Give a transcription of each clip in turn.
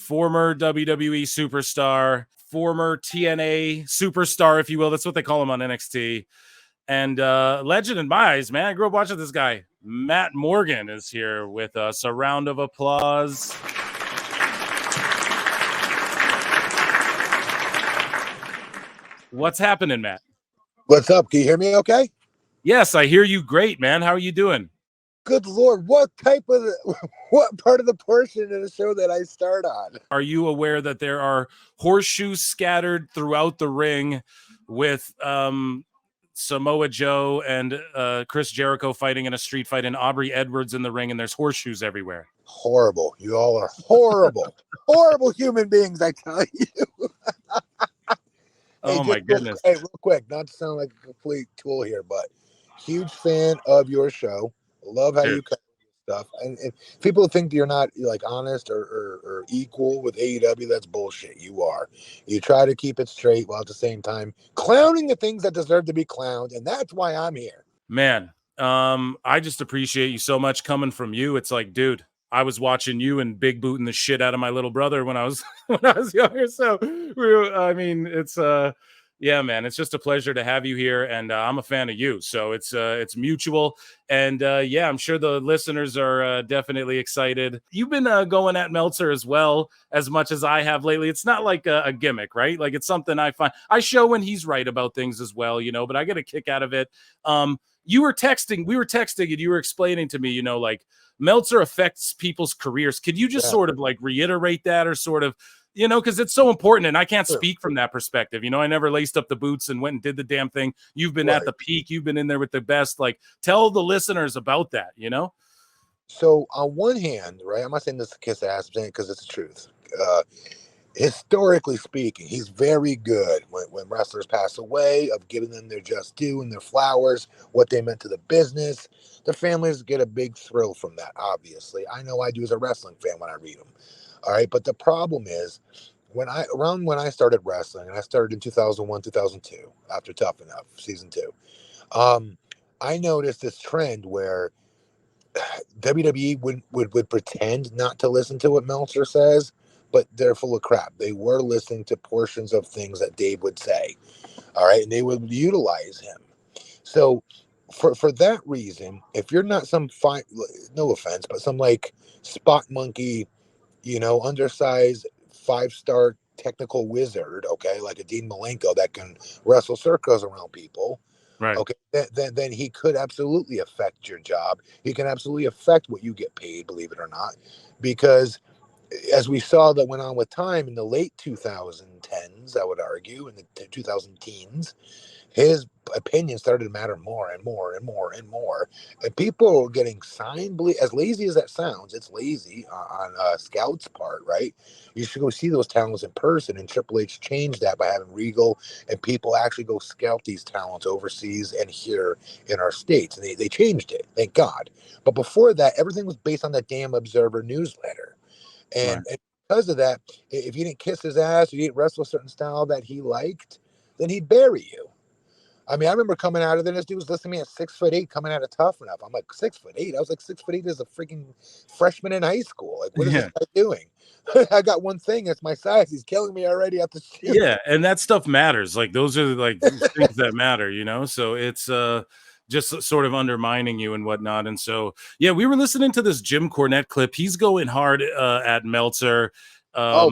former WWE superstar, former TNA superstar, if you will. That's what they call him on NXT. And legend in my eyes, man. I grew up watching this guy. Matt Morgan is here with us. A round of applause. What's happening, Matt? What's up? Can you hear me okay? Yes, I hear you great, man. How are you doing? Good Lord, what part of the portion of the show that I start on? Are you aware that there are horseshoes scattered throughout the ring with Samoa Joe and Chris Jericho fighting in a street fight and Aubrey Edwards in the ring, and there's horseshoes everywhere? Horrible. You all are horrible. Horrible human beings, I tell you. Oh, my goodness. Real quick, not to sound like a complete tool here, but huge fan of your show. Love how you cover stuff. And people think you're not like honest or equal with AEW. That's bullshit. You are. You try to keep it straight while at the same time clowning the things that deserve to be clowned. And that's why I'm here. Man, I just appreciate you so much coming from you. It's like, dude, I was watching you and big booting the shit out of my little brother when I was younger. So it's yeah, man, it's just a pleasure to have you here, and I'm a fan of you. So it's mutual, and yeah, I'm sure the listeners are definitely excited. You've been going at Meltzer as well as much as I have lately. It's not like a gimmick, right? Like, it's something I find I show when he's right about things as well, but I get a kick out of it. We were texting, and you were explaining to me, like, Meltzer affects people's careers. Could you just sort of like reiterate that, or sort of, because it's so important, and I can't speak from that perspective. I never laced up the boots and went and did the damn thing. You've been at the peak. You've been in there with the best. Like, tell the listeners about that, So on one hand, right, I'm not saying this to kiss ass, I'm saying because it's the truth. Historically speaking, he's very good when wrestlers pass away of giving them their just due and their flowers, what they meant to the business. The families get a big thrill from that, obviously. I know I do as a wrestling fan when I read them. All right, but the problem is when I started wrestling, and I started in 2001, 2002, after Tough Enough, season 2, I noticed this trend where WWE would pretend not to listen to what Meltzer says, but they're full of crap. They were listening to portions of things that Dave would say, all right, and they would utilize him. So for that reason, if you're not some fine, no offense, but some like spot monkey, undersized 5-star technical wizard, okay, like a Dean Malenko that can wrestle circles around people, right? Okay, then he could absolutely affect your job. He can absolutely affect what you get paid, believe it or not, because as we saw that went on with time in the late 2010s, I would argue, in the 2010s, his opinion started to matter more and more and more and more. And people were getting signed. As lazy as that sounds, it's lazy on Scout's part, right? You should go see those talents in person. And Triple H changed that by having Regal and people actually go scout these talents overseas and here in our states. And they changed it, thank God. But before that, everything was based on that damn Observer newsletter. And because of that, if you didn't kiss his ass, or you didn't wrestle a certain style that he liked, then he'd bury you. I mean, I remember coming out of there, this dude was listening to me at 6'8", coming out of Tough Enough. I'm like, 6'8"? I was like 6'8" as a freaking freshman in high school. Like, what is this guy doing? I got one thing, it's my size. He's killing me already at the shoot. Yeah, and that stuff matters. Like, those are like things that matter, So it's just sort of undermining you and whatnot. And so, yeah, we were listening to this Jim Cornette clip. He's going hard at Meltzer. Bro,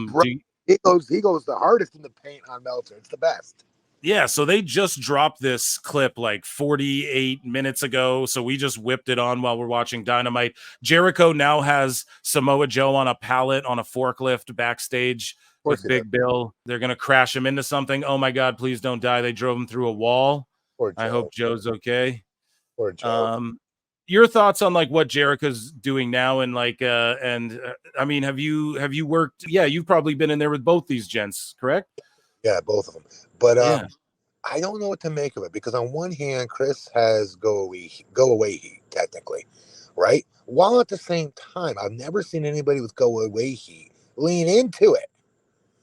he goes the hardest in the paint on Meltzer. It's the best. Yeah, so they just dropped this clip like 48 minutes ago. So we just whipped it on while we're watching Dynamite. Jericho now has Samoa Joe on a pallet on a forklift backstage with Big Bill. They're going to crash him into something. Oh my God, please don't die. They drove him through a wall. I hope Joe's okay. Poor Joe. Your thoughts on like what Jericho's doing now, and like I mean, have you worked? Yeah, you've probably been in there with both these gents, correct? Yeah, both of them. But I don't know what to make of it, because on one hand, Chris has go away heat, technically, right? While at the same time, I've never seen anybody with go away heat lean into it.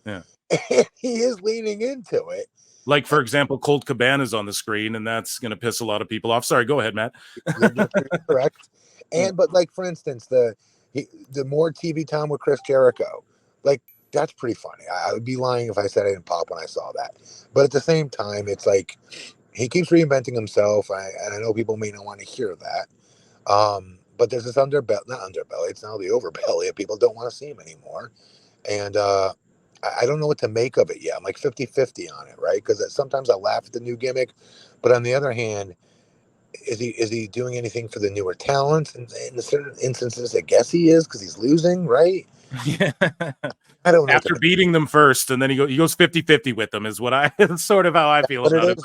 Yeah, and he is leaning into it. Like, for example, Colt Cabana's on the screen, and that's going to piss a lot of people off. Sorry, go ahead, Matt. You're correct. But like, for instance, the more TV time with Chris Jericho, like, That's pretty funny. I would be lying if I said I didn't pop when I saw that. But at the same time, it's like he keeps reinventing himself, and I know people may not want to hear that. But there's this not underbelly. It's now the overbelly of people don't want to see him anymore. And I don't know what to make of it yet. I'm like 50-50 on it, right? Because sometimes I laugh at the new gimmick, but on the other hand, is he doing anything for the newer talents? And in certain instances, I guess he is because he's losing, right? Yeah. I don't know. After beating them first, and then he goes 50-50 with them is what that's sort of how I feel about it.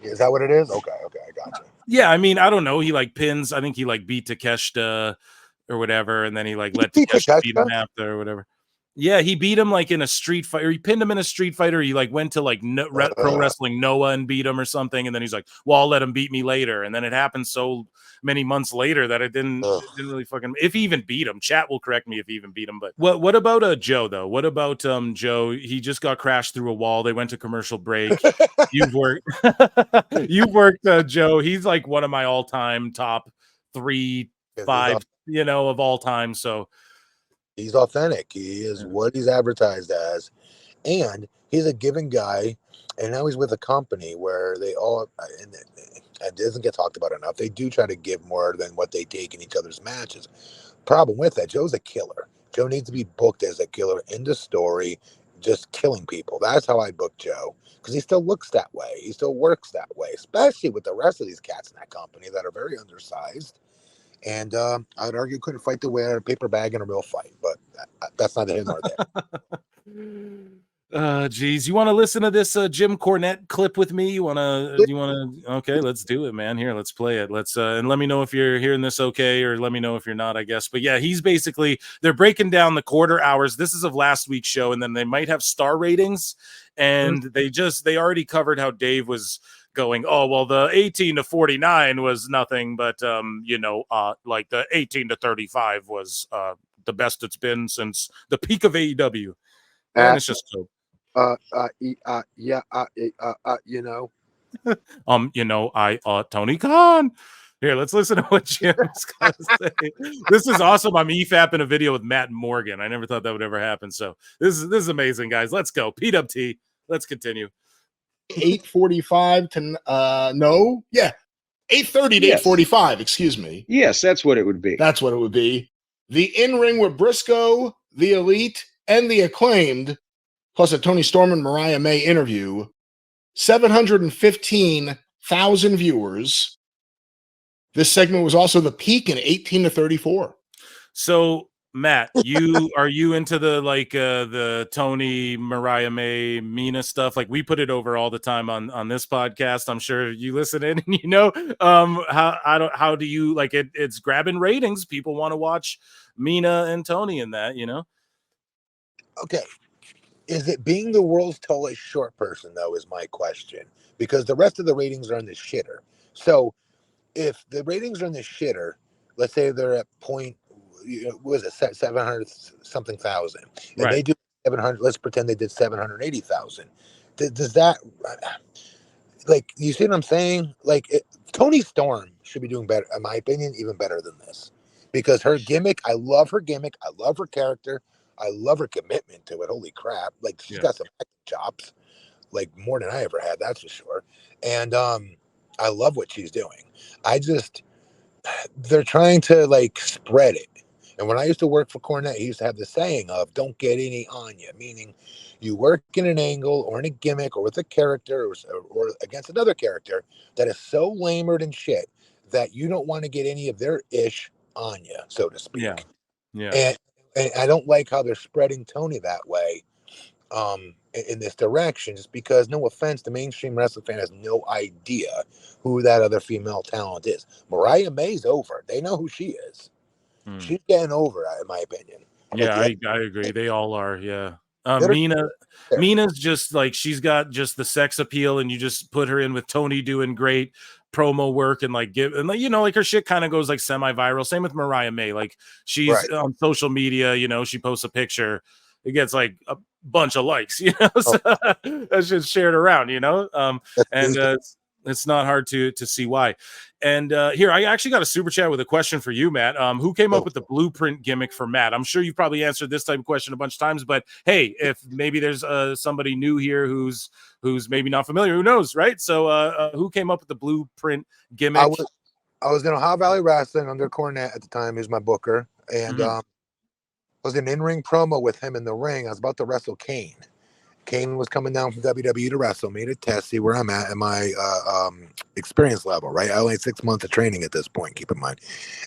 Is that what it is? Okay, I gotcha. Yeah, I mean, I don't know. He like pins. I think he like beat Takeshita or whatever, and then he like let Takeshita beat him after or whatever. Yeah, he beat him like in a street fight, or he pinned him in a street fight, or he like went to like Pro Wrestling Noah and beat him or something, and then he's like, "Well, I'll let him beat me later." And then it happened so many months later that it didn't really fucking. If he even beat him, chat will correct me if he even beat him. But what about Joe though? What about Joe? He just got crashed through a wall. They went to commercial break. You've worked, Joe. He's like one of my all-time top 3, 5, of all time. So. He's authentic. He is what he's advertised as. And he's a given guy. And now he's with a company where they all, and it doesn't get talked about enough, they do try to give more than what they take in each other's matches. Problem with that, Joe's a killer. Joe needs to be booked as a killer in the story, just killing people. That's how I book Joe. Because he still looks that way. He still works that way, especially with the rest of these cats in that company that are very undersized. And I would argue couldn't fight the way out of a paper bag in a real fight, but that's neither here nor there. Geez, you want to listen to this Jim Cornette clip with me? You want to? Okay, let's do it, man. Here, let's play it. Let's and let me know if you're hearing this okay, or let me know if you're not, I guess. But yeah, he's basically, they're breaking down the quarter hours. This is of last week's show, and then they might have star ratings, and they already covered how Dave was going, oh, well, the 18 to 49 was nothing, but like the 18 to 35 was the best it's been since the peak of AEW. And it's just so Tony Khan. Here, let's listen to what Jim's got to say. This is awesome. I'm EFAPing a video with Matt Morgan. I never thought that would ever happen. So this is amazing, guys. Let's go. PWT. Let's continue. 8:45 to 8:30 to 8:45. Excuse me. Yes, that's what it would be. That's what it would be. The in-ring with Briscoe, the Elite, and the Acclaimed, plus a Tony Storm and Mariah May interview. 715,000 viewers. This segment was also the peak in 18 to 34. So, Matt, are you into the Tony, Mariah May, Mina stuff? Like, we put it over all the time on this podcast. I'm sure you listen in and how do you like it? It's grabbing ratings. People want to watch Mina and Tony in that, Okay. Is it being the world's tallest short person, though, is my question. Because the rest of the ratings are in the shitter. So if the ratings are in the shitter, let's say they're at what was it, 700 something thousand, and they do 700, let's pretend they did 780,000. Does that, like, you see what I'm saying? Like, Tony Storm should be doing better, in my opinion, even better than this. Because her gimmick, I love her gimmick. I love her character. I love her commitment to it. Holy crap. Like, she's got some chops, like, more than I ever had, that's for sure. And I love what she's doing. They're trying to, like, spread it. And when I used to work for Cornette, he used to have the saying of, don't get any on you, meaning you work in an angle or in a gimmick or with a character or against another character that is so lamered and shit that you don't want to get any of their ish on you, so to speak. Yeah. And I don't like how they're spreading Tony that way in this direction, just because, no offense, the mainstream wrestling fan has no idea who that other female talent is. Mariah May's over. They know who she is. She's getting over, in my opinion. Yeah, I agree. They all are. Yeah. Mina's just like, she's got just the sex appeal, and you just put her in with Tony doing great promo work and like her shit kind of goes like semi-viral. Same with Mariah May. Like, she's on social media, she posts a picture, it gets like a bunch of likes, so that's just shared around, It's not hard to see why. And here, I actually got a super chat with a question for you, Matt. Who came up with the blueprint gimmick for Matt? I'm sure you've probably answered this type of question a bunch of times, but hey, if maybe there's somebody new here who's maybe not familiar, who knows, right? So who came up with the blueprint gimmick? I was in Ohio Valley Wrestling under Cornette at the time. He was my booker, and I was in in-ring promo with him in the ring. I was about to wrestle Kane. Kane was coming down from WWE to wrestle me to test, see where I'm at in my experience level, right? I only had 6 months of training at this point, keep in mind.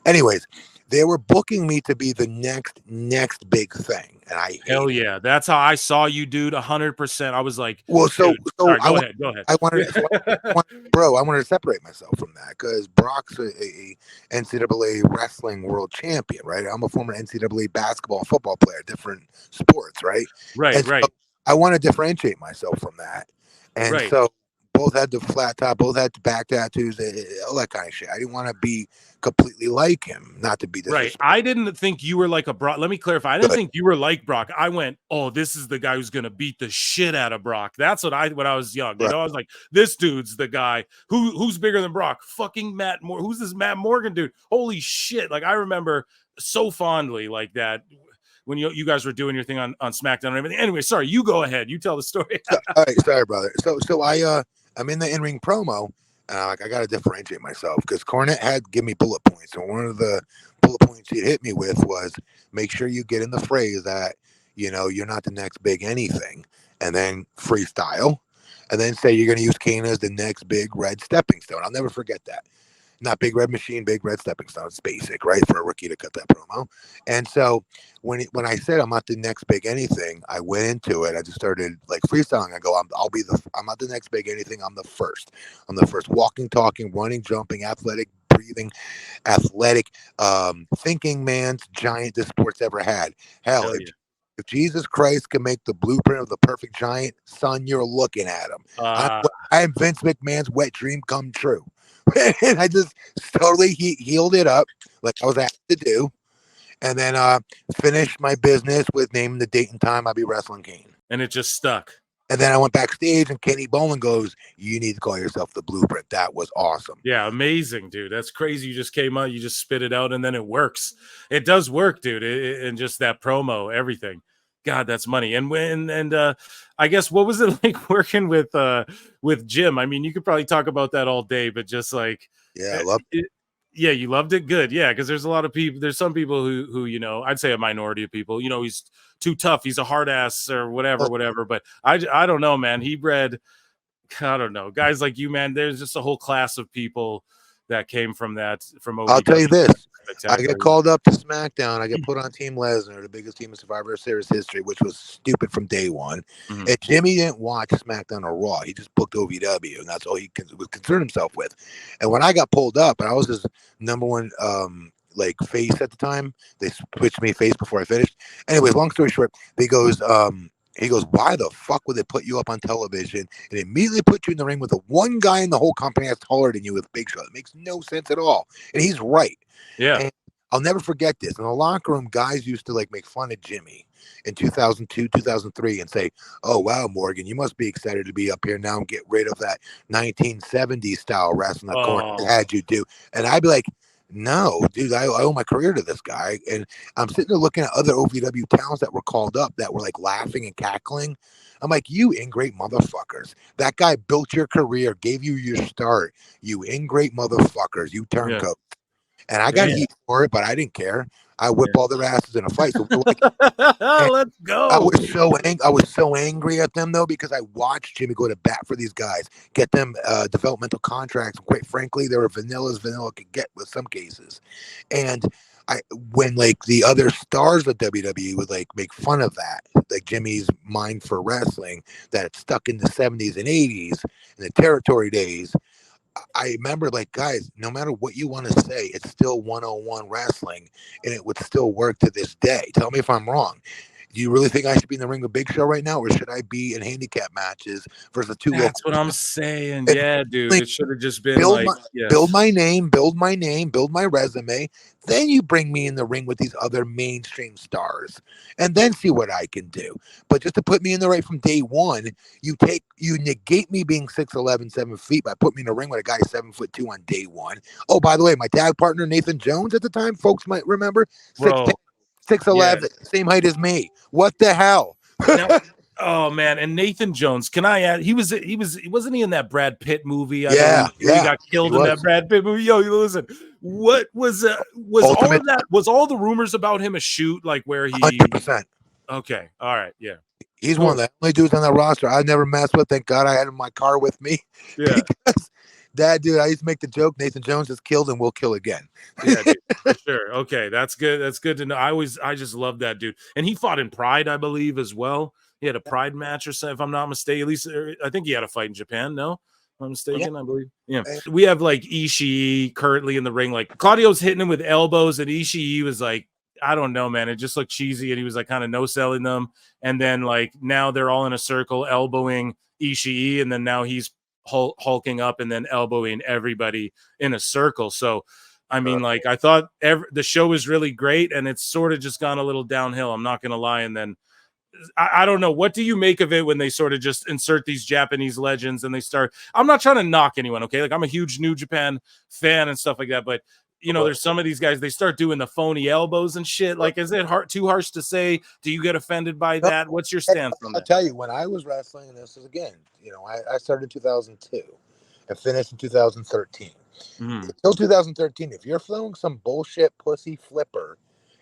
Anyways, they were booking me to be the next big thing. And I hell yeah. That's how I saw you, dude. 100%. I was like, well, so sorry, go ahead. I wanted to separate myself from that because Brock's a NCAA wrestling world champion, right? I'm a former NCAA basketball, football player, different sports, right? Right, and right. So I want to differentiate myself from that. And so both had the flat top, both had the back tattoos, all that kind of shit. I didn't want to be completely like him, not to be disrespectful. Right. I didn't think you were like a Brock. Let me clarify. I didn't think you were like Brock. I went, oh, this is the guy who's going to beat the shit out of Brock. That's what when I was young. You know, I was like, this dude's the guy who's bigger than Brock. Fucking Matt Morgan. Who's this Matt Morgan dude? Holy shit. Like, I remember so fondly like that when you guys were doing your thing on SmackDown and everything. Anyway, sorry, you go ahead. You tell the story. All right, sorry, brother. So I'm in the in-ring promo, and I got to differentiate myself because Cornette had give me bullet points, and one of the bullet points he hit me with was make sure you get in the phrase that you're not the next big anything, and then freestyle, and then say you're going to use Kane as the next big red stepping stone. I'll never forget that. Not big red machine, big red stepping stone. It's basic, right, for a rookie to cut that promo. And so when I said I'm not the next big anything, I went into it. I just started like freestyling. I go, I'm not the next big anything. I'm the first. I'm the first walking, talking, running, jumping, athletic, breathing, athletic, thinking man's giant this sport's ever had. Hell, if Jesus Christ can make the blueprint of the perfect giant, son, you're looking at him. I am Vince McMahon's wet dream come true. And I just totally healed it up like I was asked to do, and then finished my business with naming the date and time I'll be wrestling Kane. And it just stuck. And then I went backstage, and Kenny Bolin goes, "You need to call yourself the Blueprint." That was awesome. Yeah, amazing, dude. That's crazy. You just came out, you just spit it out, and then it works. It does work, dude. And just that promo, everything. God, that's money. And I guess what was it like working with Jim? I mean, you could probably talk about that all day, but just like, yeah, I love it. Yeah, you loved it. Good. Yeah, because there's a lot of people. There's some people who I'd say a minority of people. He's too tough. He's a hard ass or whatever. But I don't know, man. He bred, I don't know, guys like you, man. There's just a whole class of people that came from OVW. I'll tell you this. I get called up to SmackDown. I get put on Team Lesnar, the biggest team in Survivor Series history, which was stupid from day one. Mm-hmm. And Jimmy didn't watch SmackDown or Raw. He just booked OVW, and that's all he was concerned himself with. And when I got pulled up, and I was his number one face at the time, they switched me face before I finished. Anyways, long story short, he goes, why the fuck would they put you up on television and immediately put you in the ring with the one guy in the whole company that's taller than you with Big Show? It makes no sense at all. And he's right. Yeah. And I'll never forget this. In the locker room, guys used to make fun of Jimmy in 2002, 2003 and say, "Oh, wow, Morgan, you must be excited to be up here now and get rid of that 1970s style wrestling that Cornette had you do." And I'd be like, no, dude, I owe my career to this guy. And I'm sitting there looking at other OVW talents that were called up that were laughing and cackling. I'm like, you ingrate motherfuckers. That guy built your career, gave you your start. You ingrate motherfuckers. You turncoats. And I got heat for it, but I didn't care. I whip all their asses in a fight. So let's go. I was so angry at them though, because I watched Jimmy go to bat for these guys, get them developmental contracts. And quite frankly, they were vanilla could get with some cases. And when the other stars of WWE would make fun of that, like Jimmy's mind for wrestling that it's stuck in the 70s and 80s in the territory days. I remember guys, no matter what you want to say, it's still 101 wrestling and it would still work to this day. Tell me if I'm wrong. Do you really think I should be in the ring with Big Show right now, or should I be in handicap matches versus two That's local? what I'm saying. And Yeah, dude. It should have just been build like, my yes. build my name, build my resume. Then you bring me in the ring with these other mainstream stars, and then see what I can do. But just to put me in the ring from day one, you negate me being 6'11", 7 feet by putting me in the ring with a guy 7'2" on day one. Oh, by the way, my tag partner Nathan Jones at the time, folks might remember, Bro, 6'11", same height as me. What the hell? Now, oh man, and Nathan Jones. Can I add? Wasn't he in that Brad Pitt movie? I believe he got killed in that Brad Pitt movie. Yo, listen, what was all of that? Was all the rumors about him a shoot? Like where he 100%. Okay, all right, yeah. He's one of the only dudes on that roster I never messed with. Thank God I had him in my car with me. Yeah. Because that dude, I used to make the joke, Nathan Jones is killed and will kill again. Yeah, dude, for sure. Okay, that's good. That's good to know. I just love that dude. And he fought in Pride, I believe, as well. He had a Pride match or something, if I'm not mistaken. At least I think he had a fight in Japan. No, if I'm mistaken, I believe. Yeah. We have like Ishii currently in the ring. Like Claudio's hitting him with elbows, and Ishii was like, I don't know, man. It just looked cheesy, and he was like kind of no selling them. And then like now they're all in a circle elbowing Ishii, and then now he's hulking up and then elbowing everybody in a circle. So, I mean, like I thought the show was really great, and it's sort of just gone a little downhill. I'm not gonna lie. And then I don't know. What do you make of it when they sort of just insert these Japanese legends and they start? I'm not trying to knock anyone, okay? Like I'm a huge New Japan fan and stuff like that, but you know, there's some of these guys, they start doing the phony elbows and shit. Like, is it too harsh to say? Do you get offended by that? What's your stance on that? I'll tell you, when I was wrestling, and this is again, you know, I started in 2002 and finished in 2013. Until 2013, if you're throwing some bullshit pussy flipper,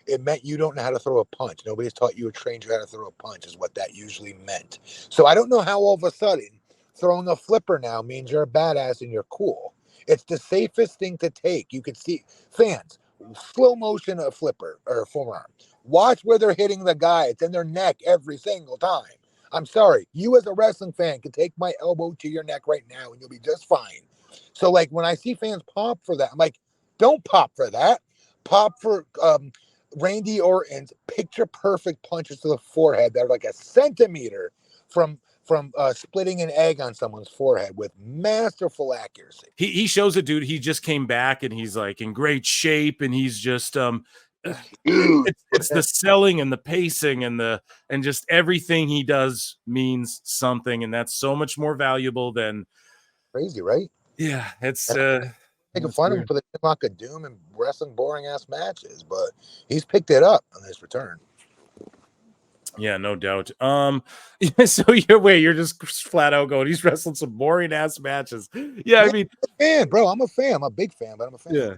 it meant you don't know how to throw a punch. Nobody's taught you or trained you how to throw a punch is what that usually meant. So I don't know how all of a sudden throwing a flipper now means you're a badass and you're cool. It's the safest thing to take. You could see fans, slow motion a flipper or a forearm. Watch where they're hitting the guy. It's in their neck every single time. I'm sorry. You as a wrestling fan can take my elbow to your neck right now and you'll be just fine. So like when I see fans pop for that, I'm like, don't pop for that. Pop for Randy Orton's picture perfect punches to the forehead that are like a centimeter from splitting an egg on someone's forehead with masterful accuracy. He shows it, dude. He just came back and he's like in great shape, and he's just it's the selling and the pacing and just everything he does means something, and that's so much more valuable than crazy, right? Yeah, it's making fun of him for the Chinlock of Doom and wrestling boring ass matches, but he's picked it up on his return. Yeah, no doubt. So you're just flat out going, he's wrestled some boring ass matches. Yeah, I mean, fan, bro, I'm a fan. I'm a big fan, but I'm a fan. Yeah.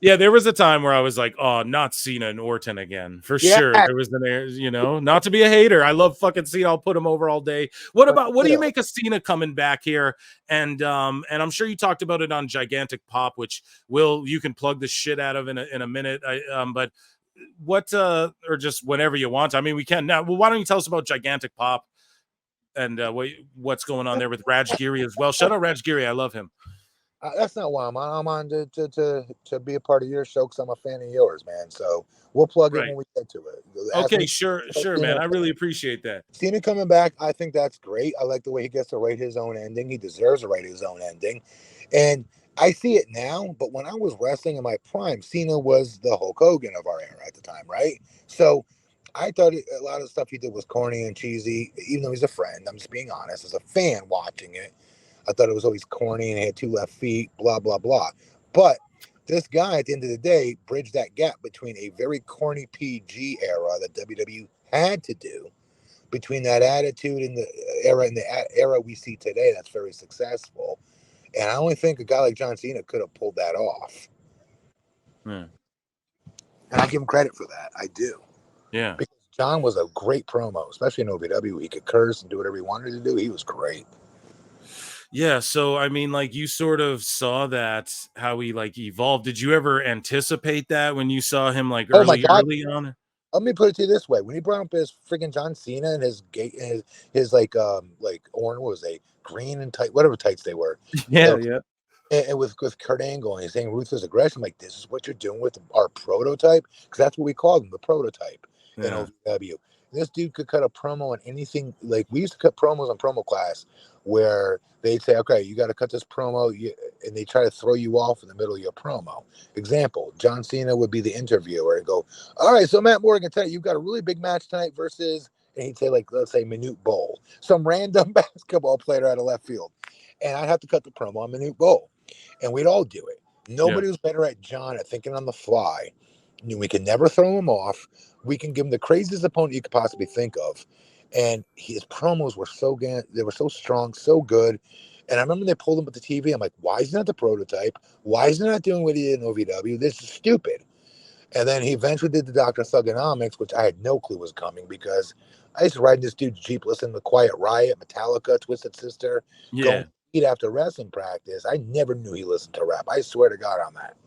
Yeah, there was a time where I was like, oh, not Cena and Orton again. For sure. There was not to be a hater. I love fucking Cena. I'll put him over all day. What do you make of Cena coming back here? And I'm sure you talked about it on Gigantic Pop, which you can plug the shit out of in a minute. But what or just whenever you want. I mean, we can now. Well, why don't you tell us about Gigantic Pop and what's going on there with Raj Giri as well? Shout out Raj Giri. I love him. That's not why I'm on. I'm on to be a part of your show because I'm a fan of yours, man. So we'll plug it when we get to it. Okay, sure, man. I really appreciate that. Cena coming back, I think that's great. I like the way he gets to write his own ending. He deserves to write his own ending. And I see it now, but when I was wrestling in my prime, Cena was the Hulk Hogan of our era at the time, right? So I thought a lot of stuff he did was corny and cheesy, even though he's a friend. I'm just being honest. As a fan watching it, I thought it was always corny and he had two left feet, blah, blah, blah. But this guy, at the end of the day, bridged that gap between a very corny PG era that WWE had to do, between that attitude and the era we see today that's very successful. And I only think a guy like John Cena could have pulled that off. And I give him credit for that. I do. Yeah. Because John was a great promo, especially in OVW. He could curse and do whatever he wanted to do. He was great. Yeah, so I mean, like you sort of saw that how he like evolved. Did you ever anticipate that when you saw him like early on? Let me put it to you this way: when he brought up his freaking John Cena and his like orange, what was they, green and tight, whatever tights they were. Yeah. And with Kurt Angle, and he's saying ruthless aggression. I'm like, this is what you're doing with our prototype, because that's what we called him, the prototype in OVW. This dude could cut a promo on anything. Like, we used to cut promos on promo class where they'd say, okay, you got to cut this promo, and they try to throw you off in the middle of your promo. Example, John Cena would be the interviewer and go, all right, so Matt Morgan, tonight you've got a really big match tonight versus, and he'd say, like, let's say Manute Bol, some random basketball player out of left field. And I'd have to cut the promo on Manute Bol, and we'd all do it. Nobody was better at John at thinking on the fly. We can never throw him off. We can give him the craziest opponent you could possibly think of. And his promos were so good. They were so strong, so good. And I remember they pulled him at the TV. I'm like, why is he not the prototype? Why is he not doing what he did in OVW? This is stupid. And then he eventually did the Dr. Thugonomics, which I had no clue was coming, because I used to ride in this dude's Jeep, listening to Quiet Riot, Metallica, Twisted Sister, going to eat after wrestling practice. I never knew he listened to rap. I swear to God on that.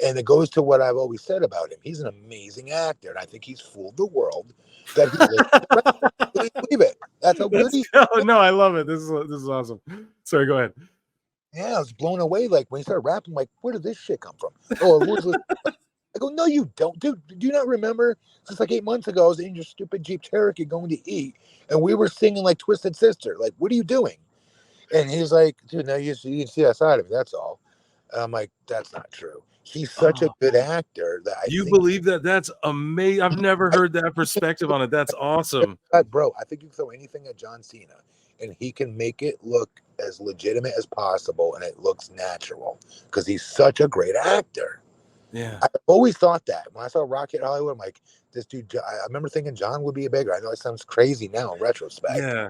And it goes to what I've always said about him. He's an amazing actor, and I think he's fooled the world that he lives. Really believe it. That's how good he is. No, I love it. This is awesome. Sorry, go ahead. Yeah, I was blown away. Like, when he started rapping, like, where did this shit come from? Oh, I go, no, you don't, dude. Do you not remember? Just like 8 months ago, I was in your stupid Jeep Cherokee going to eat, and we were singing like Twisted Sister. Like, what are you doing? And he's like, dude, no, you can see that side of me. That's all. And I'm like, that's not true. He's such a good actor that I you think believe that. That's amazing. I've never heard that perspective on it. That's awesome. Bro, I think you can throw anything at John Cena, and he can make it look as legitimate as possible, and it looks natural because he's such a great actor. Yeah. I've always thought that. When I saw Rocket Hollywood, I'm like, this dude, I remember thinking John would be a bigger. I know it sounds crazy now in retrospect. Yeah.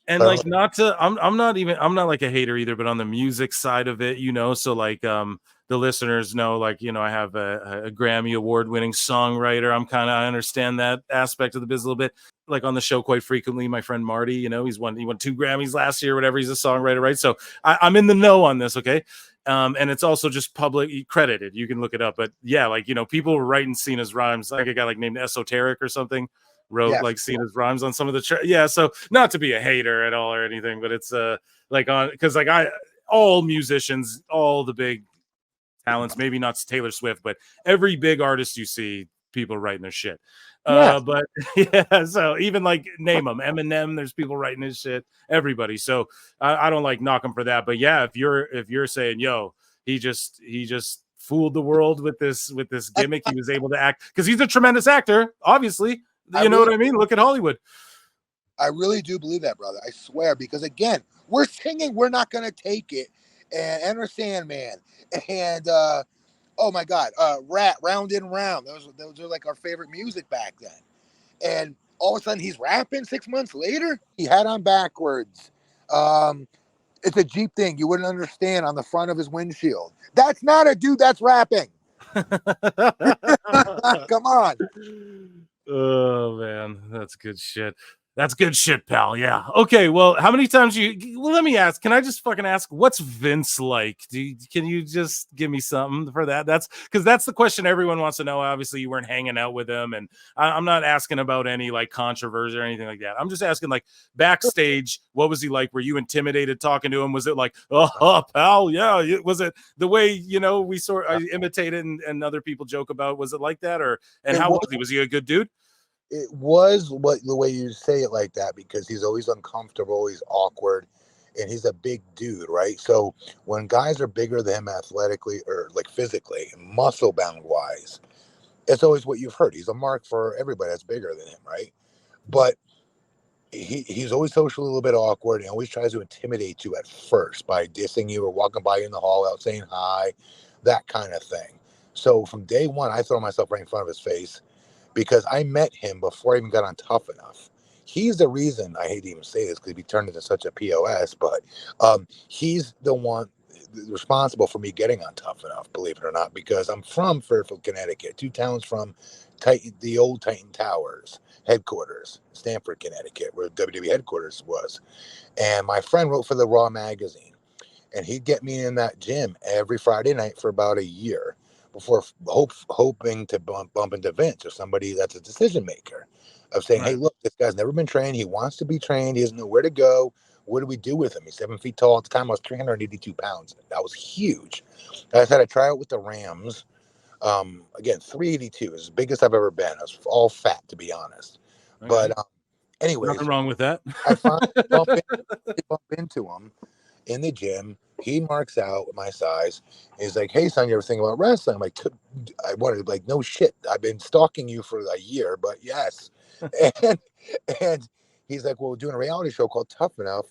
And But like, I'm not like a hater either, but on the music side of it, so like the listeners know, like, I have a Grammy award winning songwriter. I understand that aspect of the biz a little bit. Like, on the show quite frequently, my friend Marty, he won 2 Grammys last year, whatever. He's a songwriter, right? So I'm in the know on this, okay? And it's also just public credited. You can look it up. But yeah, like, people were writing Cena's rhymes. Like a guy like named Esoteric or something wrote like Cena's rhymes on some of the so not to be a hater at all or anything, but it's like on, because like all musicians, all the big talents, maybe not Taylor Swift, but every big artist you see, people writing their shit. But yeah, so even like name them, Eminem, there's people writing his shit, everybody. So I don't like knock him for that. But yeah, if you're saying, yo, he just fooled the world with this gimmick, he was able to act because he's a tremendous actor, obviously. You know what I mean? Look at Hollywood. I really do believe that, brother. I swear, because again, we're singing "We're Not Gonna Take It" and "Enter Sandman" and oh my God, Rat, Round and Round. Those are like our favorite music back then. And all of a sudden, he's rapping 6 months later. He had on backwards. It's a Jeep thing you wouldn't understand on the front of his windshield. That's not a dude that's rapping. Come on. Oh man, that's good shit. That's good shit, pal. Yeah. Okay. Well, how many times let me ask, can I just fucking ask, what's Vince like? Can you just give me something for that? That's because that's the question everyone wants to know. Obviously, you weren't hanging out with him, and I'm not asking about any like controversy or anything like that. I'm just asking, like, backstage, what was he like? Were you intimidated talking to him? Was it like, oh, pal? Yeah. Was it the way, we sort of imitated and other people joke about? Was it like that? And how was he? Was he a good dude? It was the way you say it like that, because he's always uncomfortable, he's awkward, and he's a big dude, right? So when guys are bigger than him athletically or like physically, muscle bound wise, it's always what you've heard. He's a mark for everybody that's bigger than him, right? But he's always socially a little bit awkward and always tries to intimidate you at first by dissing you or walking by you in the hall out saying hi, that kind of thing. So from day one, I throw myself right in front of his face, because I met him before I even got on Tough Enough. He's the reason, I hate to even say this because he turned into such a POS, but he's the one responsible for me getting on Tough Enough, believe it or not, because I'm from Fairfield, Connecticut, 2 towns from the old Titan Towers headquarters, Stamford, Connecticut, where WWE headquarters was. And my friend wrote for the Raw magazine, and he'd get me in that gym every Friday night for about a year, before hoping to bump into Vince or somebody that's a decision maker, of saying, hey, look, this guy's never been trained. He wants to be trained. He doesn't know where to go. What do we do with him? He's 7 feet tall. At the time, I was 382 pounds. That was huge. I had a tryout with the Rams. Again, 382 is the biggest I've ever been. I was all fat, to be honest. But anyways, nothing wrong with that. I finally bump into him in the gym. He marks out my size. He's like, "Hey, son, you ever think about wrestling?" I'm like, I wanted like, no shit. I've been stalking you for a year, but yes. and he's like, "Well, we're doing a reality show called Tough Enough.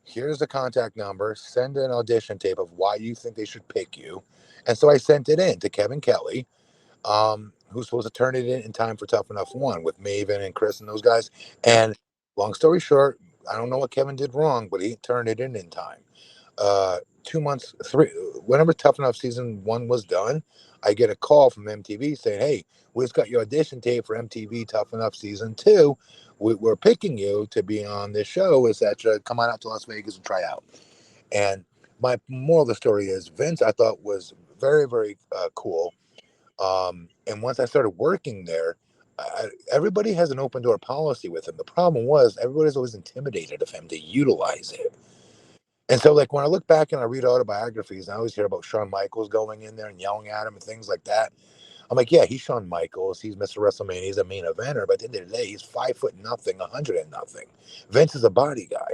Here's the contact number. Send an audition tape of why you think they should pick you." And so I sent it in to Kevin Kelly, who's supposed to turn it in time for Tough Enough 1 with Maven and Chris and those guys. And long story short, I don't know what Kevin did wrong, but he turned it in time. 2 months, whenever Tough Enough season 1 was done, I get a call from MTV saying, "Hey, we just got your audition tape for MTV Tough Enough season 2. We're picking you to be on this show, etc. Come on out to Las Vegas and try out." And my moral of the story is Vince, I thought, was very, very cool. And once I started working there, everybody has an open door policy with him. The problem was everybody's always intimidated of him to utilize it. And so, like, when I look back and I read autobiographies, I always hear about Shawn Michaels going in there and yelling at him and things like that. I'm like, yeah, he's Shawn Michaels. He's Mr. WrestleMania. He's a main eventer. But at the end of the day, he's 5'0" 100 and nothing. Vince is a body guy.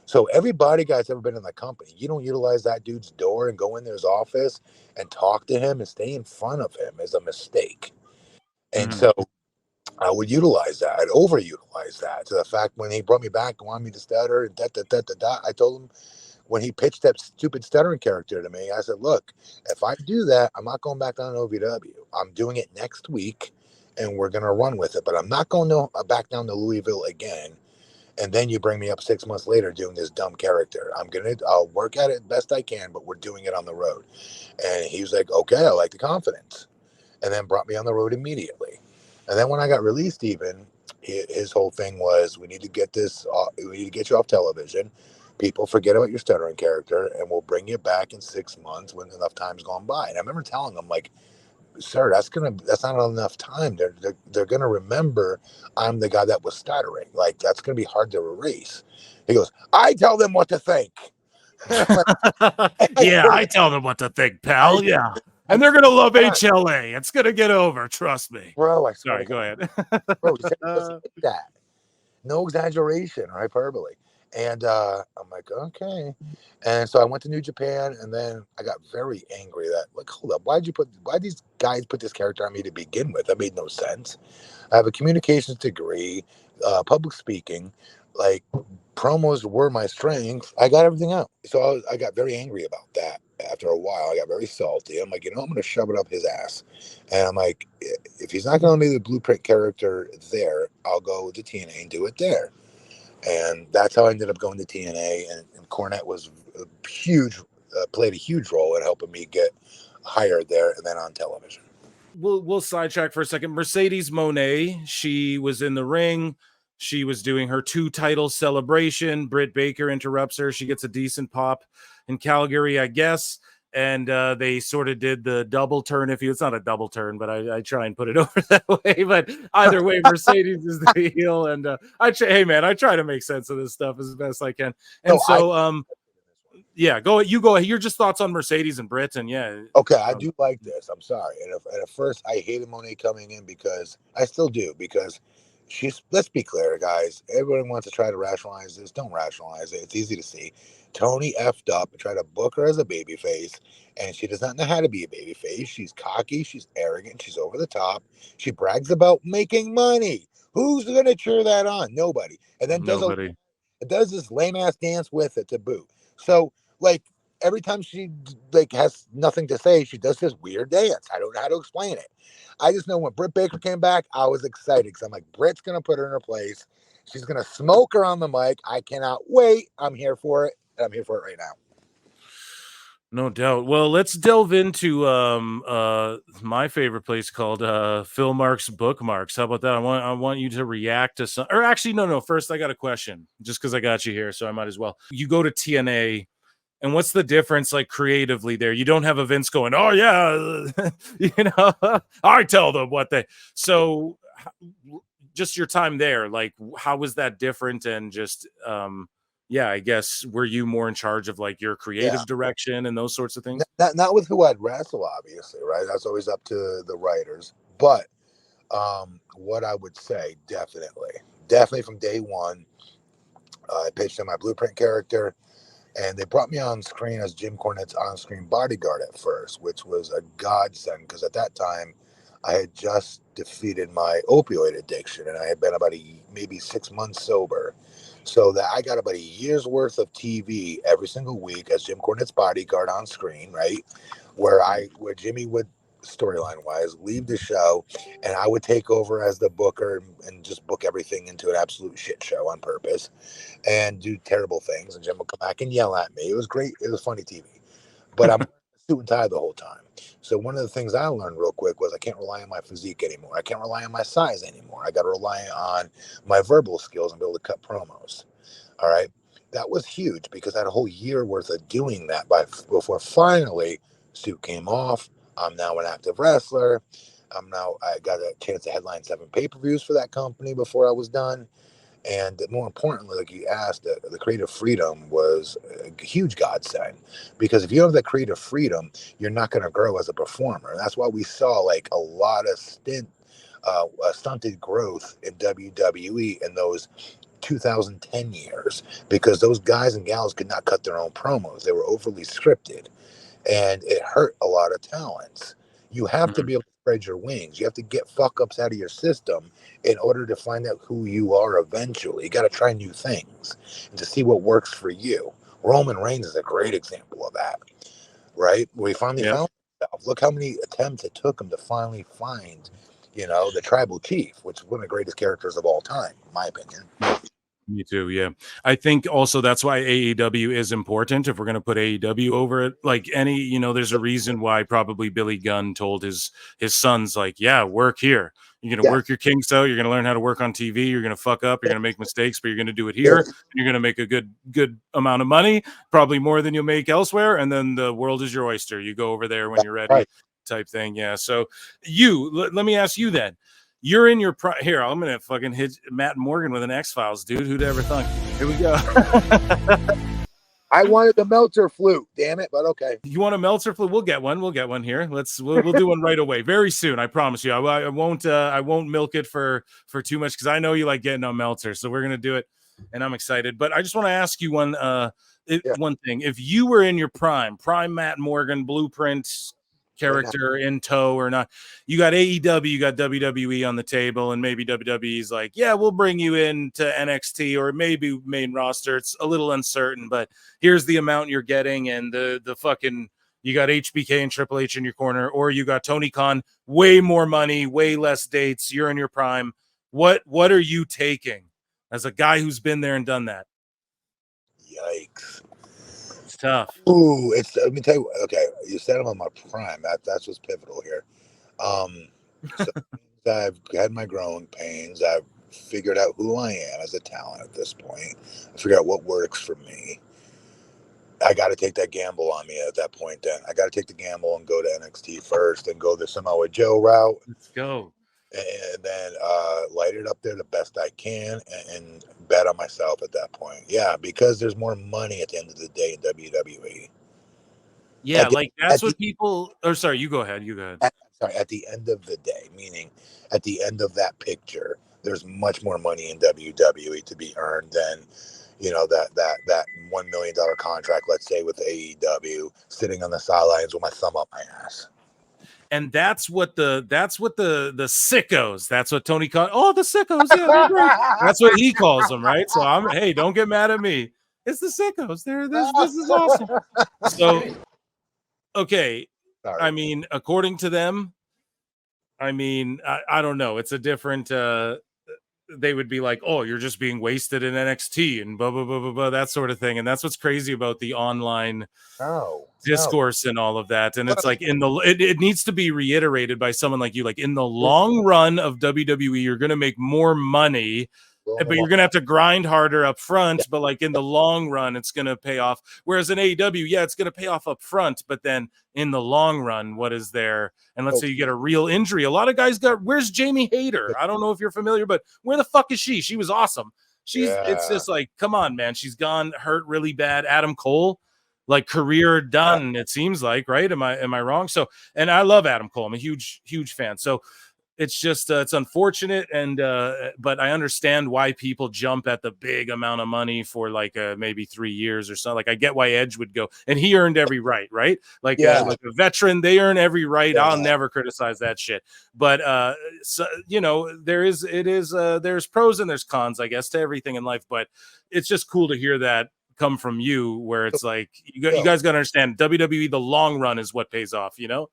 So every body guy's ever been in the company, you don't utilize that dude's door and go in his office and talk to him and stay in front of him is a mistake. And so I would utilize that. I'd overutilize that to the fact when he brought me back and wanted me to stutter and I told him, when he pitched that stupid stuttering character to me, I said, "Look, if I do that, I'm not going back down to OVW. I'm doing it next week, and we're going to run with it. But I'm not going to back down to Louisville again. And then you bring me up 6 months later doing this dumb character. I'll work at it best I can, but we're doing it on the road." And he was like, "Okay, I like the confidence," and then brought me on the road immediately. And then when I got released, even his whole thing was, we need to get you off television. People forget about your stuttering character, and we'll bring you back in 6 months when enough time's gone by. And I remember telling him, like, "Sir, that's not enough time. They're gonna remember I'm the guy that was stuttering. Like, that's gonna be hard to erase." He goes, "I tell them what to think." Yeah, I tell them what to think, pal. Yeah. And they're going to love HLA. It's going to get over. Trust me. Bro, I Sorry, go ahead. Bro, he said that. No exaggeration or hyperbole. And I'm like, okay. And so I went to New Japan, and then I got very angry that, like, hold up, why these guys put this character on me to begin with? That made no sense. I have a communications degree, public speaking, like, promos were my strength. I got everything out. So I got very angry about that. After a while, I got very salty. I'm like, I'm going to shove it up his ass. And I'm like, if he's not going to be the blueprint character there, I'll go to TNA and do it there. And that's how I ended up going to TNA. And Cornette was played a huge role in helping me get hired there and then on television. We'll sidetrack for a second. Mercedes Moné, she was in the ring. She was doing her 2 title celebration. Britt Baker interrupts her. She gets a decent pop in Calgary, I guess. And they sort of did the double turn. It's not a double turn, but I try and put it over that way. But either way, Mercedes is the heel. And I try to make sense of this stuff as best I can. And yeah, go. You're just thoughts on Mercedes and Britt, and yeah. Okay, I do like this. I'm sorry. And at first, I hated Monet coming in because I still do, because let's be clear, guys. Everyone wants to try to rationalize this. Don't rationalize it. It's easy to see. Tony effed up and tried to book her as a babyface, and she does not know how to be a babyface. She's cocky. She's arrogant. She's over the top. She brags about making money. Who's going to cheer that on? Nobody. And then does this lame ass dance with it to boot. So, like, every time she has nothing to say, she does this weird dance. I don't know how to explain it. I just know when Britt Baker came back, I was excited because I'm like, Britt's gonna put her in her place. She's gonna smoke her on the mic. I cannot wait. I'm here for it. And I'm here for it right now. No doubt. Well, let's delve into my favorite place called Phil Mark's Bookmarks. How about that? I want you to react to some, or actually, no. First, I got a question, just because I got you here, so I might as well. You go to TNA, and what's the difference, like, creatively there? You don't have a Vince going, "Oh yeah," I tell them what they. So, just your time there, like, how was that different? And just yeah, I guess, were you more in charge of, like, your creative direction and those sorts of things? Not with who I'd wrestle, obviously, right? That's always up to the writers. But what I would say, definitely, definitely from day one. I pitched in my Blueprint character, and they brought me on screen as Jim Cornette's on-screen bodyguard at first, which was a godsend because at that time I had just defeated my opioid addiction, and I had been about maybe 6 months sober. So that I got about a year's worth of TV every single week as Jim Cornette's bodyguard on screen, right? Where Jimmy would, storyline wise, leave the show, and I would take over as the booker and just book everything into an absolute shit show on purpose and do terrible things. And Jim would come back and yell at me. It was great. It was funny TV, but I'm suit and tie the whole time. So one of the things I learned real quick was I can't rely on my physique anymore. I can't rely on my size anymore. I got to rely on my verbal skills and be able to cut promos. All right. That was huge because I had a whole year worth of doing that before finally suit came off. I'm now an active wrestler. I got a chance to headline 7 pay-per-views for that company before I was done. And more importantly, like you asked, the creative freedom was a huge godsend, because if you have that creative freedom, you're not going to grow as a performer. And that's why we saw like a lot of stunted growth in WWE in those 2010 years, because those guys and gals could not cut their own promos. They were overly scripted, and it hurt a lot of talents. You have to be able to spread your wings. You have to get fuck ups out of your system in order to find out who you are eventually. You got to try new things and to see what works for you. Roman Reigns is a great example of that, right? Where he finally found himself. Look how many attempts it took him to finally find, the tribal chief, which is one of the greatest characters of all time, in my opinion. Me too. Yeah. I think also that's why AEW is important. If we're going to put AEW over it, like there's a reason why probably Billy Gunn told his sons, like, yeah, work here. You're going to work your kinks out. You're going to learn how to work on TV. You're going to fuck up. You're going to make mistakes, but you're going to do it here. And you're going to make a good amount of money, probably more than you'll make elsewhere. And then the world is your oyster. You go over there when you're ready, type thing. Yeah. So let me ask you then. You're in your here. I'm gonna fucking hit Matt Morgan with an X-Files, dude. Who'd ever thunk? Here we go. I wanted the Meltzer flute, damn it, but okay. You want a Meltzer flute? We'll get one. We'll get one here. We'll do one right away, very soon. I promise you. I won't milk it for too much because I know you like getting on Meltzer. So we're gonna do it, and I'm excited. But I just want to ask you one thing. If you were in your prime Matt Morgan, Blueprint character in tow or not, you got AEW, you got WWE on the table, and maybe WWE's like, yeah, we'll bring you in to NXT or maybe main roster. It's a little uncertain, but here's the amount you're getting, and the fucking, you got HBK and Triple H in your corner, or you got Tony Khan, way more money, way less dates, you're in your prime. What are you taking as a guy who's been there and done that? Yikes. Tough. Ooh, let me tell you. Okay, you said I'm on my prime. That's what's pivotal here. So I've had my growing pains. I've figured out who I am as a talent at this point. I figured out what works for me. I got to take that gamble on me at that point. Then I got to take the gamble and go to NXT first, and go the Samoa Joe route. Let's go. And then light it up there the best I can, and bet on myself at that point. Yeah, because there's more money at the end of the day in WWE. Yeah, that's what people. Or sorry, you go ahead. You go ahead. At the end of the day, meaning at the end of that picture, there's much more money in WWE to be earned than that $1 million contract, let's say, with AEW, sitting on the sidelines with my thumb up my ass. And that's what the sickos. That's what Tony Khan. Oh, the sickos. Yeah, they're great. That's what he calls them, right? So hey, don't get mad at me. It's the sickos. This is awesome. So, okay. Sorry. I mean, according to them, I don't know. It's a different. They would be like, oh, you're just being wasted in NXT and blah, blah, blah, blah, blah, that sort of thing. And that's what's crazy about the online discourse and all of that. And it's like it needs to be reiterated by someone like you, like in the long run of WWE, you're going to make more money, but you're going to have to grind harder up front. But like in the long run, it's going to pay off. Whereas in AEW, yeah, it's going to pay off up front, but then in the long run, what is there? And let's say you get a real injury. A lot of guys where's Jamie Hayter? I don't know if you're familiar, but where the fuck is she? She was awesome. It's just like, come on, man. She's gone hurt really bad. Adam Cole, like career done, it seems like, right? Am I wrong? So, and I love Adam Cole. I'm a huge fan. So it's just it's unfortunate, and but I understand why people jump at the big amount of money for like maybe 3 years or so. Like I get why Edge would go, and he earned every right, like Yeah. like a veteran, they earn every right. Yeah. I'll never criticize that shit. But so, you know, there's pros and there's cons, I guess, to everything in life. But it's just cool to hear that come from you, where it's like you guys got to understand WWE, the long run is what pays off, you know.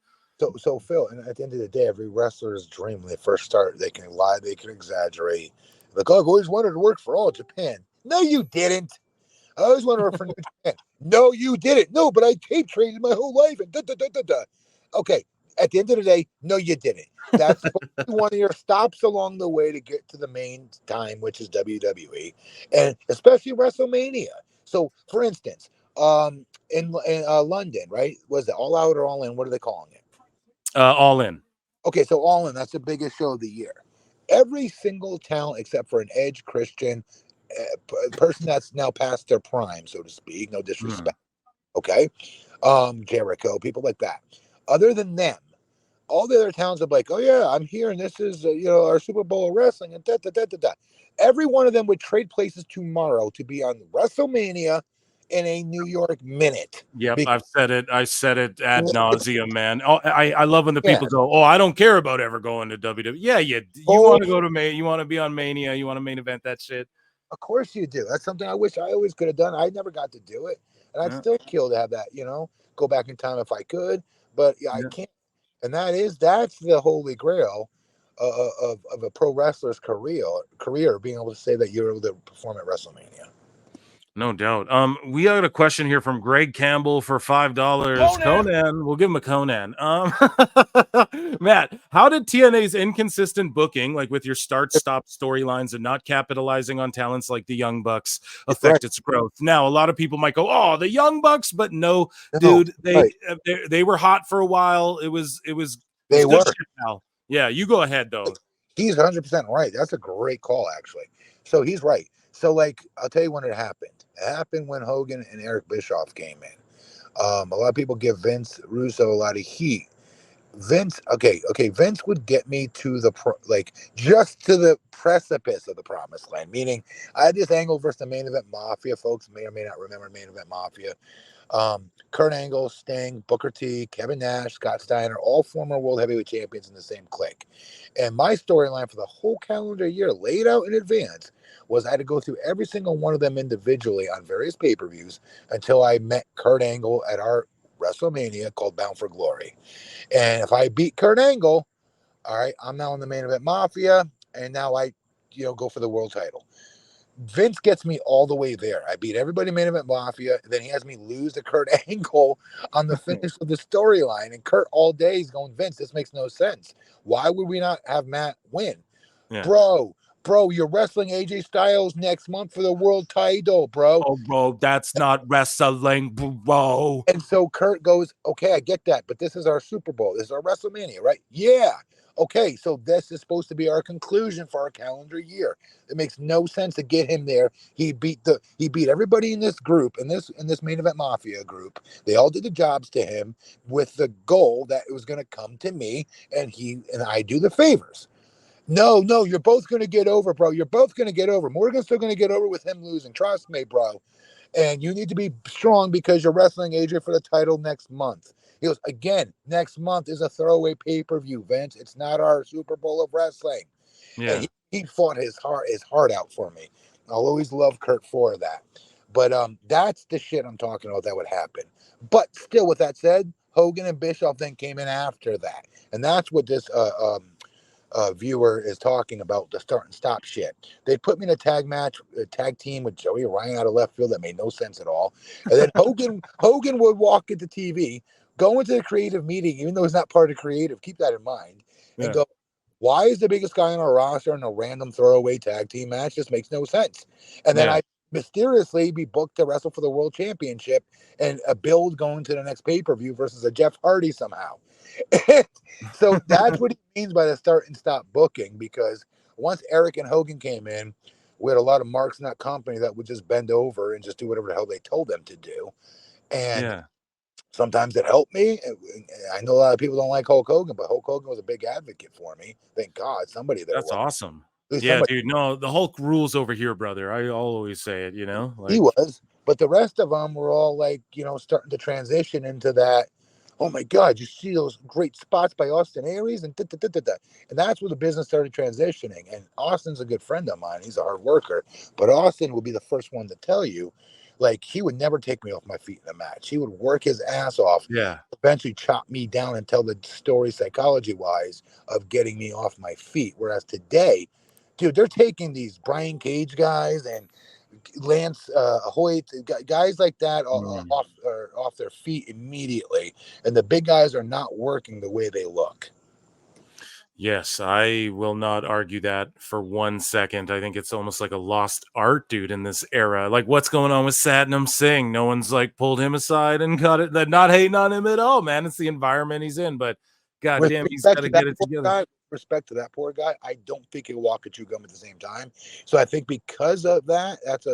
So Phil, and at the end of the day, every wrestler's dream when they first start, they can lie, they can exaggerate. Like, oh, I've always wanted to work for All Japan. No, you didn't. I always wanted to work for New Japan. No, you didn't. No, but I tape traded my whole life and da. Okay, at the end of the day, no, you didn't. That's one of your stops along the way to get to the main time, which is WWE, and especially WrestleMania. So, for instance, in London, right? Was it All Out or All In? What are they calling it? All In. Okay, so All In, that's the biggest show of the year. Every single talent except for an Edge, Christian, person that's now past their prime, so to speak, no disrespect. Okay, Jericho, people like that. Other than them, all the other towns are like, oh yeah, I'm here, and this is our Super Bowl of wrestling, and da. Every one of them would trade places tomorrow to be on WrestleMania in a New York minute. Yep, I've said it. I said it ad nauseum, man. Oh, I love when the people go, "Oh, I don't care about ever going to WWE." Yeah, you want to go to you want to be on Mania, you want to main event that shit. Of course you do. That's something I wish I always could have done. I never got to do it, and I'd still kill to have that. Go back in time if I could, but I can't. And that's the holy grail of a pro wrestler's career, being able to say that you're able to perform at WrestleMania. No doubt. We got a question here from Greg Campbell for $5. Conan, we'll give him a Conan. Matt, how did TNA's inconsistent booking, like with your start-stop storylines and not capitalizing on talents like the Young Bucks, affect its growth? Now, a lot of people might go, "Oh, the Young Bucks," but no, dude, they were hot for a while. It was they were. Shit, pal. Yeah, you go ahead though. He's 100% right. That's a great call, actually. So he's right. So, like, I'll tell you when it happened. It happened when Hogan and Eric Bischoff came in. A lot of people give Vince Russo a lot of heat. Vince would get me to just to the precipice of the promised land. Meaning, I had this angle versus the Main Event Mafia. Folks may or may not remember Main Event Mafia. Kurt Angle, Sting, Booker T, Kevin Nash, Scott Steiner, all former world heavyweight champions in the same clique. And my storyline for the whole calendar year, laid out in advance, was I had to go through every single one of them individually on various pay-per-views until I met Kurt Angle at our WrestleMania called Bound for Glory. And if I beat Kurt Angle, all right, I'm now in the Main Event Mafia, and now I, go for the world title. Vince gets me all the way there. I beat everybody Main Event Mafia. Then he has me lose to Kurt Angle on the finish of the storyline. And Kurt all day is going, Vince, this makes no sense. Why would we not have Matt win? Yeah. Bro, you're wrestling AJ Styles next month for the world title, bro. Oh, bro, that's not wrestling, bro. And so Kurt goes, okay, I get that, but this is our Super Bowl. This is our WrestleMania, right? Yeah. Okay, so this is supposed to be our conclusion for our calendar year. It makes no sense to get him there. He beat everybody in this group, in this Main Event Mafia group. They all did the jobs to him with the goal that it was going to come to me, and I do the favors. No, you're both going to get over, bro. You're both going to get over. Morgan's still going to get over with him losing. Trust me, bro. And you need to be strong because you're wrestling AJ for the title next month. He goes, again, next month is a throwaway pay-per-view, Vince. It's not our Super Bowl of wrestling. Yeah. And he fought his heart out for me. I'll always love Kurt for that. But that's the shit I'm talking about that would happen. But still, with that said, Hogan and Bischoff then came in after that. And that's what this viewer is talking about, the start and stop shit. They put me in a tag team with Joey Ryan out of left field that made no sense at all. And then Hogan would walk into TV, go into the creative meeting, even though he's not part of creative, keep that in mind, and go, why is the biggest guy on our roster in a random throwaway tag team match? This makes no sense. And then I mysteriously be booked to wrestle for the world championship and a build going to the next pay-per-view versus a Jeff Hardy somehow. So that's what he means by the start and stop booking, because once Eric and Hogan came in, we had a lot of marks in that company that would just bend over and just do whatever the hell they told them to do. And Sometimes it helped me. I know a lot of people don't like Hulk Hogan, but Hulk Hogan was a big advocate for me. Thank God, somebody there That's was. awesome. At least Yeah, somebody. dude. No, the Hulk rules over here, brother. I'll always say it, He like was, but the rest of them were all like, starting to transition into that. Oh my God, you see those great spots by Austin Aries and and that's where the business started transitioning. And Austin's a good friend of mine. He's a hard worker, but Austin will be the first one to tell you, like, he would never take me off my feet in a match. He would work his ass off, yeah. eventually chop me down and tell the story psychology wise of getting me off my feet. Whereas today, dude, they're taking these Brian Cage guys and Lance Hoyt, guys like that off their feet immediately, and the big guys are not working the way they look. Yes, I will not argue that for 1 second. I think it's almost like a lost art, dude, in this era. Like, what's going on with Satnam Singh? No one's like pulled him aside and got it. They're not hating on him at all, man. It's the environment he's in, but god With damn, he's got respect to to that get it poor together. guy, respect to that poor guy, I don't think he'll walk and chew gum at the same time. So I think because of that, that's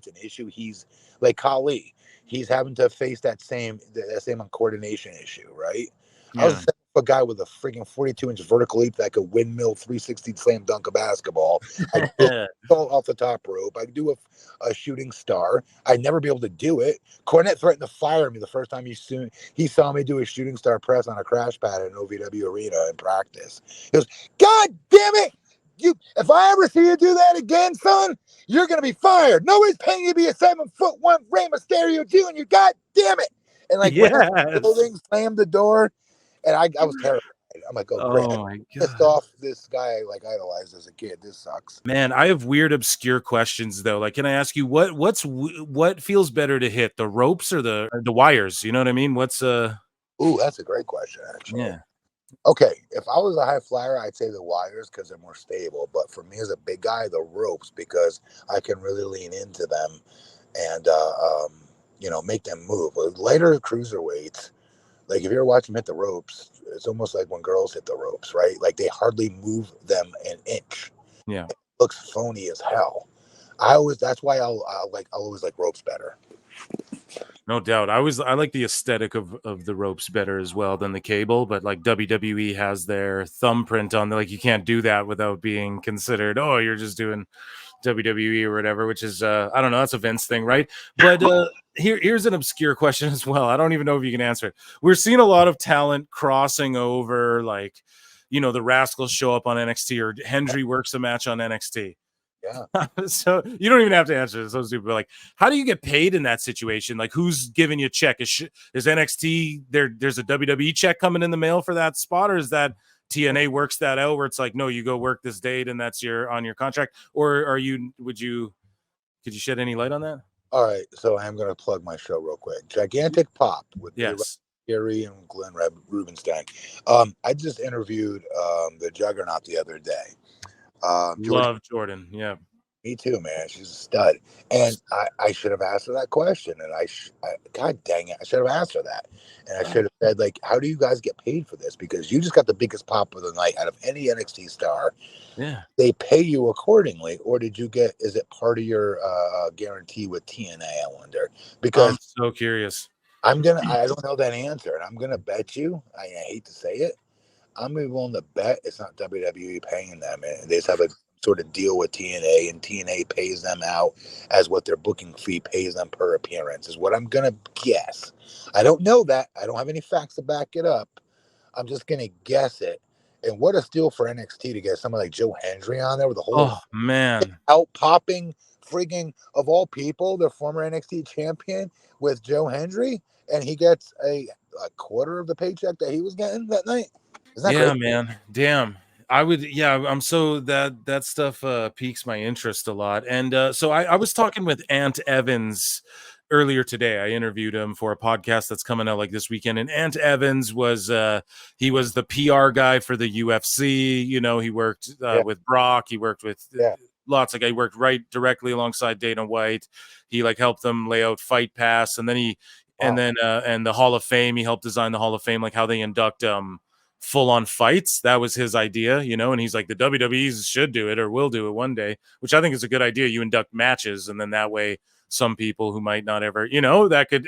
an issue. He's like Kali. He's having to face that same uncoordination issue, right? I Yeah. was a guy with a freaking 42-inch vertical leap that could windmill 360 slam dunk a basketball. I could do it off the top rope. I could do a shooting star. I'd never be able to do it. Cornette threatened to fire me the first time he saw me do a shooting star press on a crash pad at an OVW arena in practice. He goes, God damn it! If I ever see you do that again, son, you're gonna be fired. Nobody's paying you to be a 7'1" Rey Mysterio Jr. God damn it! And like ran out of the Yes. building, slammed the door, and I was terrified. I'm like, oh great, Oh I my pissed god. off this guy I like idolized as a kid. This sucks. Man, I have weird, obscure questions though. Like, can I ask you what feels better to hit, the ropes or the wires? You know what I mean? What's Ooh, that's a great question, actually. yeah. Okay, if I was a high flyer, I'd say the wires because they're more stable. But for me as a big guy, the ropes because I can really lean into them and make them move. With lighter cruiserweights, like if you're watching them hit the ropes, it's almost like when girls hit the ropes, right? Like they hardly move them an inch. Yeah. It looks phony as hell. That's why I'll always like ropes better. No doubt. I like the aesthetic of the ropes better as well than the cable, but like WWE has their thumbprint on like you can't do that without being considered, oh, you're just doing WWE or whatever, which is I don't know, that's a Vince thing, right? But here's an obscure question as well. I don't even know if you can answer it. We're seeing a lot of talent crossing over, like, the Rascals show up on NXT or Hendry works a match on NXT. Yeah. So you don't even have to answer this. So stupid. But like, how do you get paid in that situation? Like, who's giving you a check? Is NXT there's a WWE check coming in the mail for that spot, or is that TNA works that out where it's like, no, you go work this date and that's on your contract? Or could you shed any light on that? All right, so I am going to plug my show real quick. Gigantic Pop with Yes. Gary and Glenn Rubenstein. I just interviewed the Juggernaut the other day. Love Jordan. Yeah. Me too, man. She's a stud. And I should have asked her that question. And God dang it, I should have asked her that. And I should have said, like, how do you guys get paid for this? Because you just got the biggest pop of the night out of any NXT star. Yeah. They pay you accordingly, or is it part of your guarantee with TNA? I wonder. Because I'm so curious. I don't know that answer. And I'm going to bet you, I hate to say it, I'm gonna be willing to bet it's not WWE paying them. And they just have a sort of deal with TNA, and TNA pays them out as what their booking fee pays them per appearance, is what I'm gonna guess. I don't know that. I don't have any facts to back it up. I'm just gonna guess it. And what a steal for NXT to get someone like Joe Hendry on there with the whole Oh man. out popping frigging of all people, their former NXT champion with Joe Hendry, and he gets a quarter of the paycheck that he was getting that night. Isn't that Yeah, crazy? man. Damn. I'm so that stuff piques my interest a lot. And so I was talking with Ant Evans earlier today. I interviewed him for a podcast that's coming out like this weekend. And Ant Evans was he was the PR guy for the UFC. He worked with Brock, he worked with lots of guys. He worked right directly alongside Dana White. He like helped them lay out Fight Pass, and then and the Hall of Fame. He helped design the Hall of Fame, like how they induct full-on fights. That was his idea, you know, and he's like, the WWE should do it or will do it one day, which I think is a good idea. You induct matches, and then that way some people who might not ever, you know, that could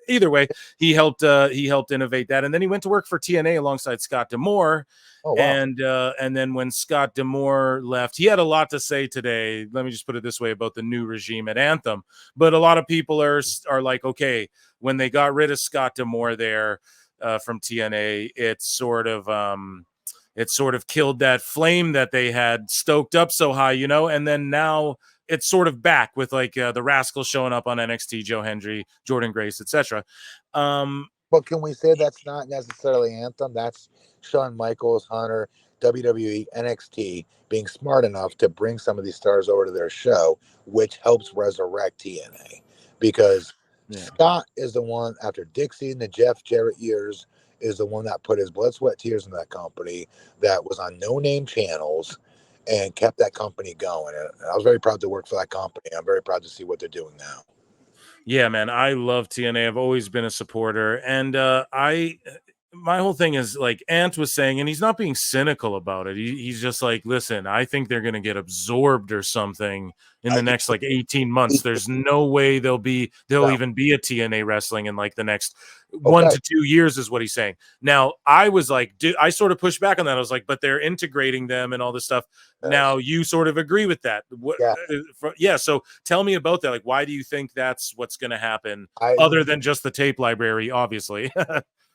either way. He helped innovate that, and then he went to work for TNA alongside Scott D'Amore. Oh, wow. And then when Scott D'Amore left, he had a lot to say today. Let me just put it this way about the new regime at Anthem. But a lot of people are like, okay, when they got rid of Scott D'Amore there from TNA, it sort of killed that flame that they had stoked up so high, you know. And then now it's sort of back with like the Rascals showing up on NXT, Joe Hendry, Jordan Grace, etc. But can we say that's not necessarily Anthem? That's Shawn Michaels, Hunter, WWE, NXT being smart enough to bring some of these stars over to their show, which helps resurrect TNA. Because Scott is the one, after Dixie and the Jeff Jarrett years, is the one that put his blood, sweat, tears in that company, that was on no-name channels and kept that company going. And I was very proud to work for that company. I'm very proud to see what they're doing now. Yeah, man, I love TNA. I've always been a supporter, and my whole thing is like Ant was saying, and he's not being cynical about it. He's just like, listen, I think they're going to get absorbed or something in the next like 18 months. There's no way there'll even be a TNA wrestling in like the next 1 to 2 years is what he's saying. Now, I was like, I sort of pushed back on that. I was like, but they're integrating them and all this stuff. Yes. Now you sort of agree with that. Yeah. So tell me about that. Like, why do you think that's what's going to happen other than just the tape library, obviously?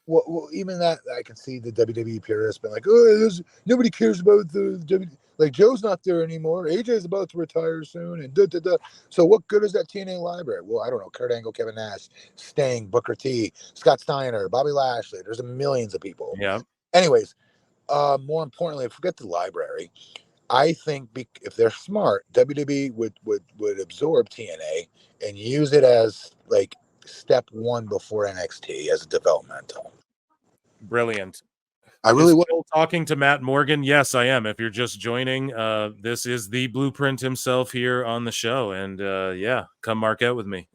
Well, even that, I can see the WWE purists been like, oh, nobody cares about the WWE. Like, Joe's not there anymore. AJ's about to retire soon, and da-da-da. So what good is that TNA library? Well, I don't know. Kurt Angle, Kevin Nash, Sting, Booker T, Scott Steiner, Bobby Lashley. There's millions of people. Yeah. Anyways, more importantly, forget the library. I think if they're smart, WWE would absorb TNA and use it as like step one before NXT as a developmental. Brilliant. I really was talking to Matt Morgan. Yes, I am. If you're just joining, this is the Blueprint himself here on the show, and yeah, come mark out with me.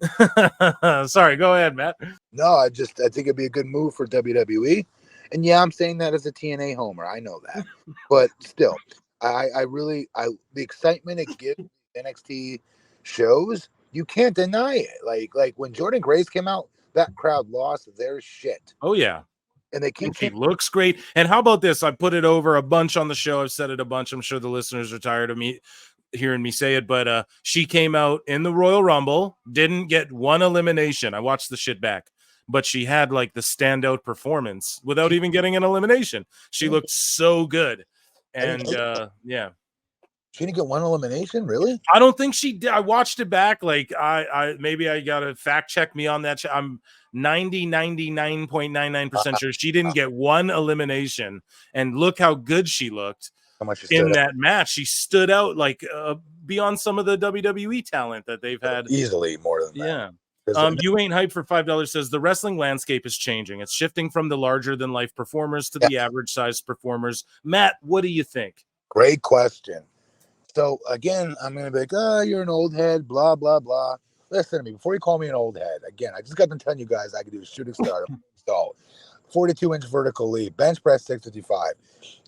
Sorry, go ahead, Matt. No, I think it'd be a good move for WWE, and yeah, I'm saying that as a TNA homer. I know that, but still, the excitement it gives NXT shows, you can't deny it. Like when Jordan Grace came out, that crowd lost their shit. Oh yeah. And she looks great. And how about this? I put it over a bunch on the show. I've said it a bunch. I'm sure the listeners are tired of me hearing me say it, but she came out in the Royal Rumble, didn't get one elimination. I watched the shit back, but she had like the standout performance without even getting an elimination. She looked so good. And yeah. She didn't get one elimination, really? I don't think she did. I watched it back. Like I maybe I gotta fact check me on that. I'm 99.99% sure she didn't get one elimination. And look how good she looked in that match. She stood out like beyond some of the WWE talent that they've had. Easily more than that. Yeah. You ain't hyped for $5 says the wrestling landscape is changing. It's shifting from the larger than life performers to the average sized performers. Matt, what do you think? Great question. So again, I'm going to be like, oh, you're an old head, blah, blah, blah. Listen to me. Before you call me an old head, again, I just got to tell you guys I could do a shooting star, 42-inch vertical leap, bench press 655.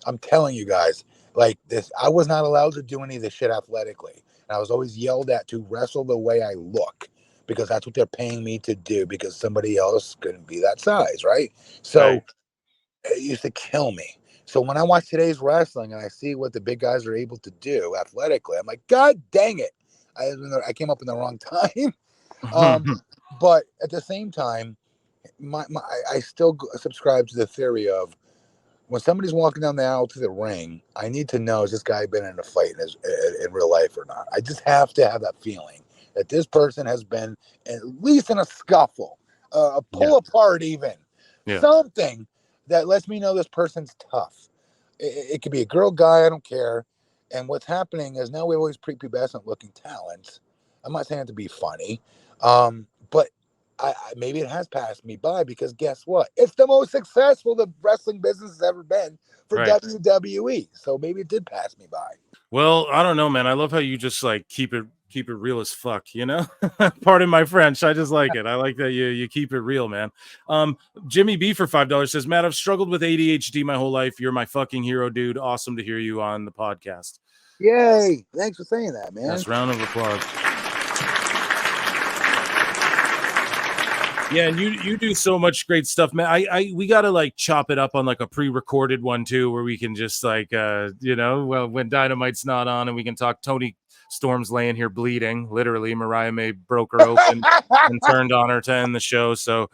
I'm telling you guys, like this, I was not allowed to do any of this shit athletically. And I was always yelled at to wrestle the way I look because that's what they're paying me to do because somebody else couldn't be that size, right? So it used to kill me. So when I watch today's wrestling and I see what the big guys are able to do athletically, I'm like, God dang it. I came up in the wrong time. But at the same time, I still subscribe to the theory of when somebody's walking down the aisle to the ring, I need to know, has this guy been in a fight in real life or not? I just have to have that feeling that this person has been at least in a scuffle, a pull apart even, something that lets me know this person's tough. It could be a girl, guy, I don't care. And what's happening is now we have always prepubescent looking talents. I'm not saying it to be funny, but maybe it has passed me by, because guess what? It's the most successful the wrestling business has ever been for WWE. So maybe it did pass me by. Well, I don't know, man. I love how you just like keep it real as fuck, you know? Pardon my French. I just like it. I like that you keep it real, man. Jimmy B for $5 says, Matt, I've struggled with ADHD my whole life. You're my fucking hero, dude. Awesome to hear you on the podcast. Yay. Thanks for saying that, man. Yes, round of applause. Yeah, and you do so much great stuff, man. We gotta like chop it up on like a pre-recorded one too, where we can just like well, when Dynamite's not on, and we can talk. Tony Storm's laying here bleeding, literally. Mariah May broke her open and turned on her to end the show. So,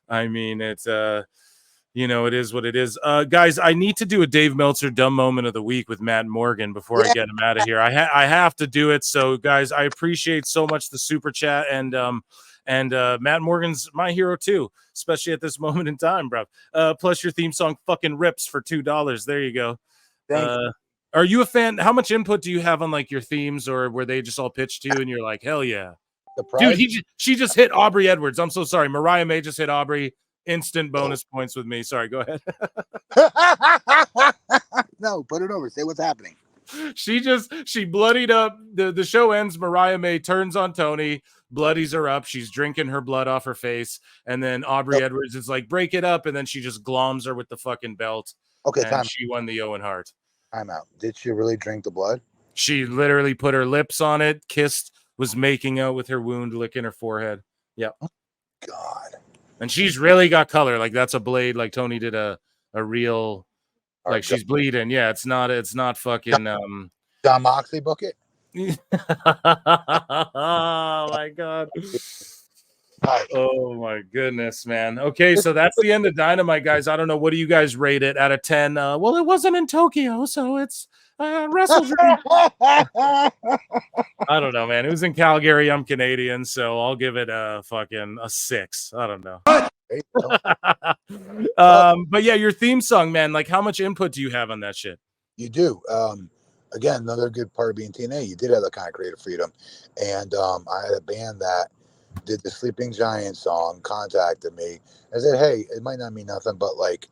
I mean, it's it is what it is. Guys, I need to do a Dave Meltzer dumb moment of the week with Matt Morgan before I get him out of here. I have to do it. So, guys, I appreciate so much the super chat, and Matt Morgan's my hero too, especially at this moment in time, bro. Plus your theme song fucking rips for $2. There you go. Are you a fan? How much input do you have on like your themes, or were they just all pitched to you and you're like, hell yeah? Dude, she just hit Aubrey Edwards. I'm so sorry. Mariah May just hit Aubrey. Instant bonus points with me. Sorry, go ahead. No, put it over. Say what's happening. She bloodied up. The show ends. Mariah May turns on Tony, bloodies her up. She's drinking her blood off her face. And then Aubrey Edwards is like, break it up. And then she just gloms her with the fucking belt. Okay, and she won the Owen Hart. I'm out. Did she really drink the blood? She literally put her lips on it, kissed, was making out with her wound, licking her forehead. Yep. Oh, God. And she's really got color. Like that's a blade. Like Tony did a real, like she's bleeding. Yeah, it's not fucking John Moxley book it. Oh my God. Oh my goodness, man. Okay, so that's the end of Dynamite, guys. I don't know. What do you guys rate it out of 10? Well, it wasn't in Tokyo, so it's Wrestle Dream. I don't know, man. It was in Calgary. I'm Canadian, so I'll give it a 6. I don't know. But yeah, your theme song, man. Like, how much input do you have on that shit? You do. Again, another good part of being TNA, you did have that kind of creative freedom. And I had a band that did the Sleeping Giant song, contacted me and said, hey, it might not mean nothing, but like,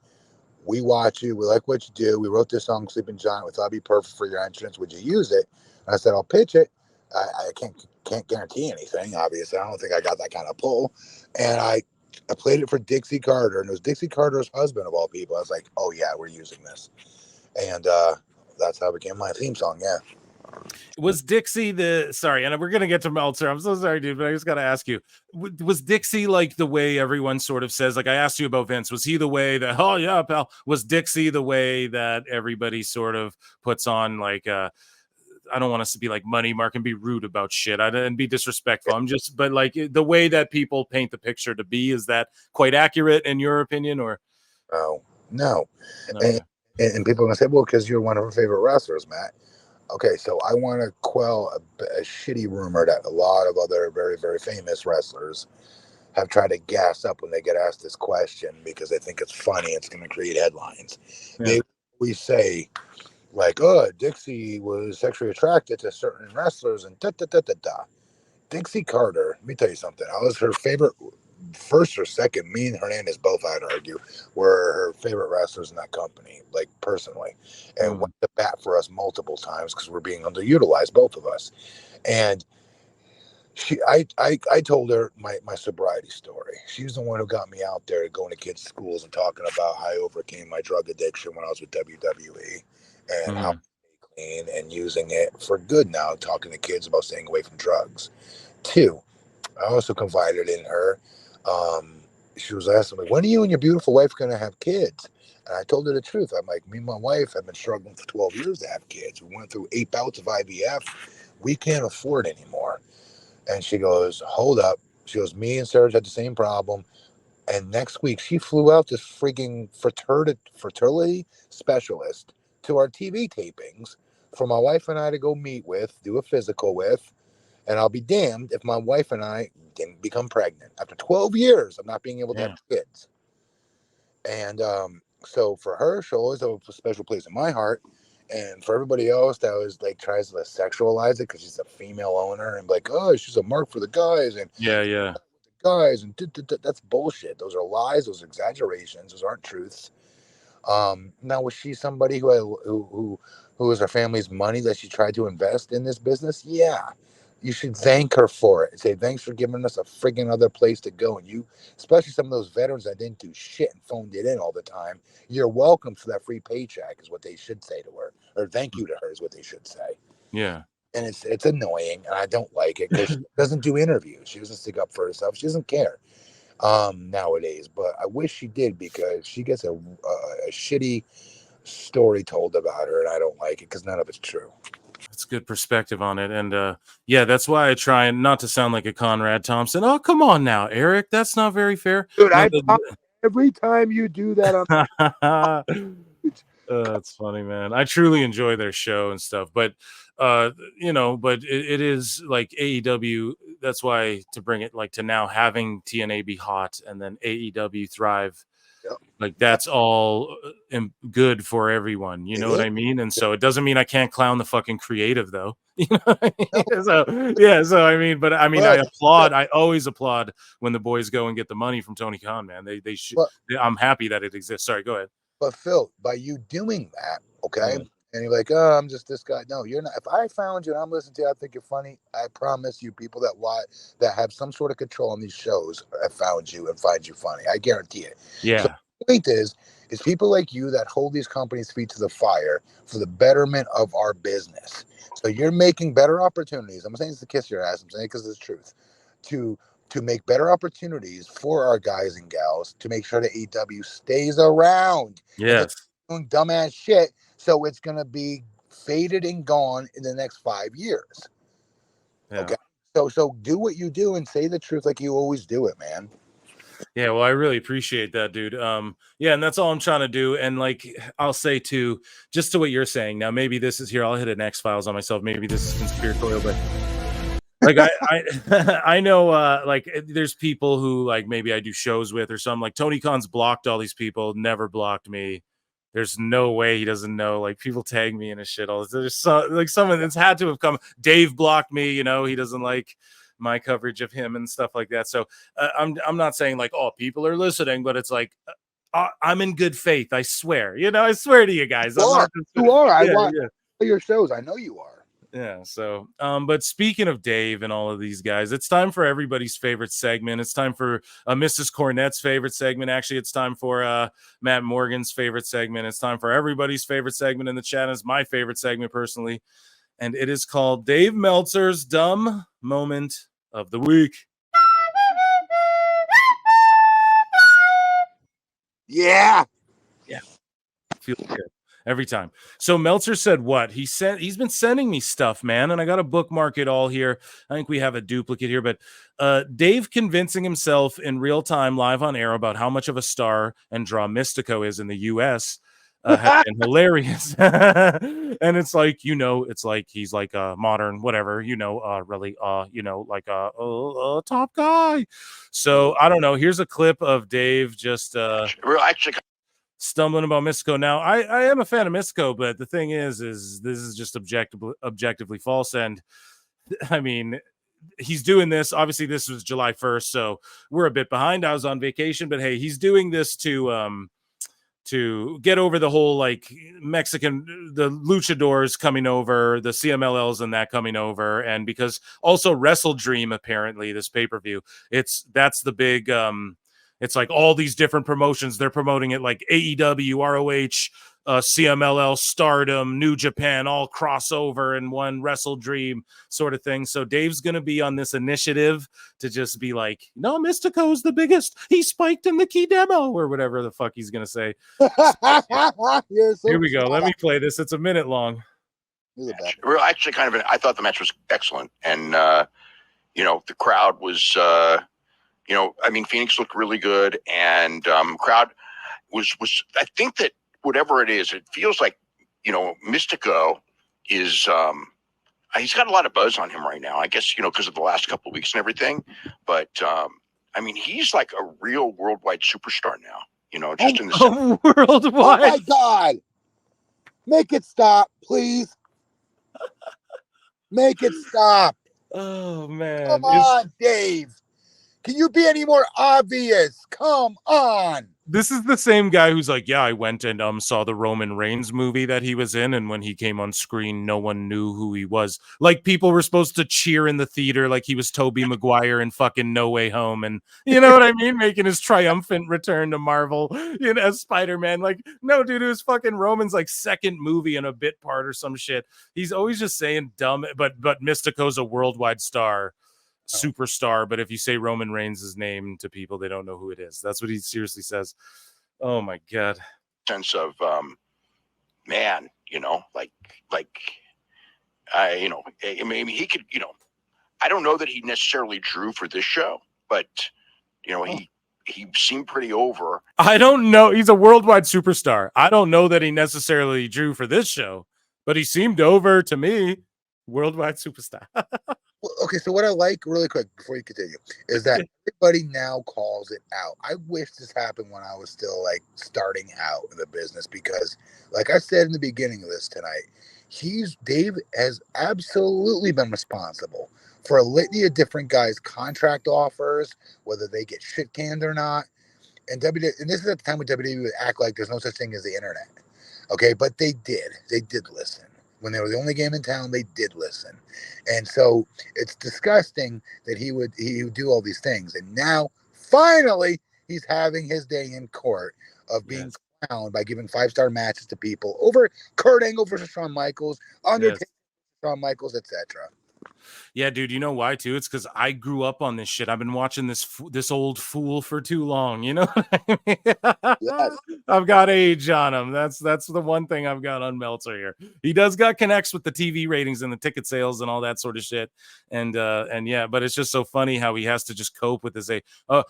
we watch you, we like what you do. We wrote this song, Sleeping Giant. We thought it'd be perfect for your entrance. Would you use it? And I said, I'll pitch it. I can't guarantee anything, obviously. I don't think I got that kind of pull. And I played it for Dixie Carter, and it was Dixie Carter's husband of all people. I was like, oh yeah, we're using this. And that's how it became my theme song. Yeah. Was Dixie sorry, and we're gonna get to Meltzer. I'm so sorry, dude, but I just gotta ask you: was Dixie like the way everyone sort of says? Like I asked you about Vince. Was he the way that? Oh yeah, pal. Was Dixie the way that everybody sort of puts on? Like I don't want us to be like Money Mark and be rude about shit. I didn't be disrespectful. I'm just, but like the way that people paint the picture to be, is that quite accurate in your opinion, or? Oh no. And people are gonna say, well, because you're one of our favorite wrestlers, Matt. Okay, so I want to quell a shitty rumor that a lot of other very, very famous wrestlers have tried to gas up when they get asked this question because they think it's funny. It's going to create headlines. Yeah. We say, like, oh, Dixie was sexually attracted to certain wrestlers and da-da-da-da-da. Dixie Carter, let me tell you something. I was her favorite, first or second, me and Hernandez both, I'd argue, were her favorite wrestlers in that company, like personally, and went to bat for us multiple times because we're being underutilized, both of us. And I told her my sobriety story. She's the one who got me out there going to kids' schools and talking about how I overcame my drug addiction when I was with WWE and how I stay clean and using it for good now, talking to kids about staying away from drugs. 2, I also confided in her. She was asking me, when are you and your beautiful wife going to have kids? And I told her the truth. I'm like, me and my wife have been struggling for 12 years to have kids. We went through 8 bouts of IVF. We can't afford anymore. And she goes, hold up. She goes, me and Serge had the same problem. And next week she flew out this freaking fertility specialist to our TV tapings for my wife and I to go meet with, do a physical with. And I'll be damned if my wife and I didn't become pregnant after 12 years of not being able to have kids. And so for her, she'll always have a special place in my heart. And for everybody else that was like tries to sexualize it because she's a female owner and like, oh, she's a mark for the guys. And yeah. guys, and that's bullshit. Those are lies. Those are exaggerations. Those aren't truths. Now, was she somebody who was her family's money that she tried to invest in this business? Yeah. You should thank her for it. Say, thanks for giving us a friggin' other place to go. And you, especially some of those veterans that didn't do shit and phoned it in all the time, you're welcome for that free paycheck, is what they should say to her. Or thank you to her is what they should say. Yeah. And it's annoying, and I don't like it because she doesn't do interviews. She doesn't stick up for herself. She doesn't care nowadays. But I wish she did, because she gets a shitty story told about her, and I don't like it because none of it's true. That's good perspective on it. And yeah, that's why I try and not to sound like a Conrad Thompson. Oh, come on now, Eric. That's not very fair. Dude, every time you do that, that's funny, man. I truly enjoy their show and stuff, but but it is like AEW. That's why, to bring it like to now having TNA be hot and then AEW thrive. Yep. Like that's all good for everyone, you know what I mean? And so it doesn't mean I can't clown the fucking creative, though. You know what I mean? So I mean, but I mean, I always applaud when the boys go and get the money from Tony Khan, man. They should. I'm happy that it exists. Sorry, go ahead. But Phil, by you doing that, okay, and you're like, oh, I'm just this guy. No, you're not. If I found you and I'm listening to you, I think you're funny. I promise you, people that have some sort of control on these shows have found you and find you funny. I guarantee it. Yeah. So the point is people like you that hold these companies' feet to the fire for the betterment of our business. So you're making better opportunities. I'm not saying it's to kiss your ass. I'm saying it because it's the truth. To make better opportunities for our guys and gals, to make sure that AEW stays around. Yes. Doing dumbass shit, so it's gonna be faded and gone in the next 5 years. Yeah. Okay. So do what you do and say the truth like you always do it, man. Yeah, well, I really appreciate that, dude. Yeah, and that's all I'm trying to do. And like I'll say too, just to what you're saying. Now, maybe this is here. I'll hit an X-Files on myself. Maybe this is conspiratorial, but like I know like there's people who like maybe I do shows with or something. Like Tony Khan's blocked all these people, never blocked me. There's no way he doesn't know. Like people tag me in his shit all. There's someone that's had to have come. Dave blocked me. You know, he doesn't like my coverage of him and stuff like that. So I'm not saying like, oh, people are listening, but it's like I'm in good faith. I swear. You know, I swear to you guys. You are. I watch your shows. I know you are. Yeah. So, but speaking of Dave and all of these guys, it's time for everybody's favorite segment. It's time for Mrs. Cornette's favorite segment. Actually, it's time for Matt Morgan's favorite segment. It's time for everybody's favorite segment in the chat. It's my favorite segment personally. And it is called Dave Meltzer's Dumb Moment of the Week. Yeah. Feels good. Every time. So Meltzer said what? He's been sending me stuff, man, and I got to bookmark it all here. I think we have a duplicate here, but Dave convincing himself in real time live on air about how much of a star and draw Mystico is in the U.S. Has been hilarious. And it's like, it's like he's like a modern whatever, really like a top guy. So I don't know. Here's a clip of Dave just stumbling about Mystico. Now, I am a fan of Mystico, but the thing is this is just objectively false. And I mean, he's doing this. Obviously, this was July 1st, so we're a bit behind. I was on vacation, but hey, he's doing this to get over the whole like the luchadors coming over, the CMLLs and that coming over, and because also Wrestle Dream apparently this pay-per-view, that's the big it's like all these different promotions. They're promoting it like AEW, ROH, CMLL, Stardom, New Japan, all crossover in one Wrestle Dream sort of thing. So Dave's going to be on this initiative to just be like, no, Mystico's the biggest. He spiked in the key demo or whatever the fuck he's going to say. Here we go. Let me play this. It's a minute long. Actually, I thought the match was excellent. And, the crowd was... Phoenix looked really good, and crowd was. I think that whatever it is, it feels like Mystico is. He's got a lot of buzz on him right now. I guess because of the last couple of weeks and everything. But he's like a real worldwide superstar now. Just in the worldwide. Oh my God! Make it stop, please. Make it stop. Oh man! Come on, Dave. Can you be any more obvious? Come on. This is the same guy who's like, yeah, I went and saw the Roman Reigns movie that he was in, and when he came on screen, no one knew who he was. Like, people were supposed to cheer in the theater like he was Tobey Maguire in fucking No Way Home, and you know what I mean? Making his triumphant return to Marvel, as Spider-Man. Like, no, dude, it was fucking Roman's like second movie in a bit part or some shit. He's always just saying dumb, but Mystico's a worldwide star. Superstar, but if you say Roman Reigns' name to people, they don't know who it is. That's what he seriously says. Oh my god. Sense of man, I mean, he could, I don't know that he necessarily drew for this show, but he seemed pretty over. I don't know. He's a worldwide superstar. I don't know that he necessarily drew for this show, but he seemed over to me. Worldwide superstar. Okay, so what I like really quick before you continue is that everybody now calls it out. I wish this happened when I was still like starting out in the business, because like I said in the beginning of this tonight, Dave has absolutely been responsible for a litany of different guys' contract offers, whether they get shit canned or not. And this is at the time when WWE would act like there's no such thing as the internet. Okay, but they did listen. When they were the only game in town, they did listen. And so it's disgusting that he would do all these things. And now, finally, he's having his day in court of being crowned by giving 5-star matches to people over Kurt Angle versus Shawn Michaels, Undertaker, Shawn Michaels, etc. Yeah, dude, you know why too? It's because I grew up on this shit. I've been watching this old fool for too long. You know what I mean? Yes. I've got age on him. That's the one thing I've got on Meltzer here. He does got connects with the TV ratings and the ticket sales and all that sort of shit. And yeah, but it's just so funny how he has to just cope with this.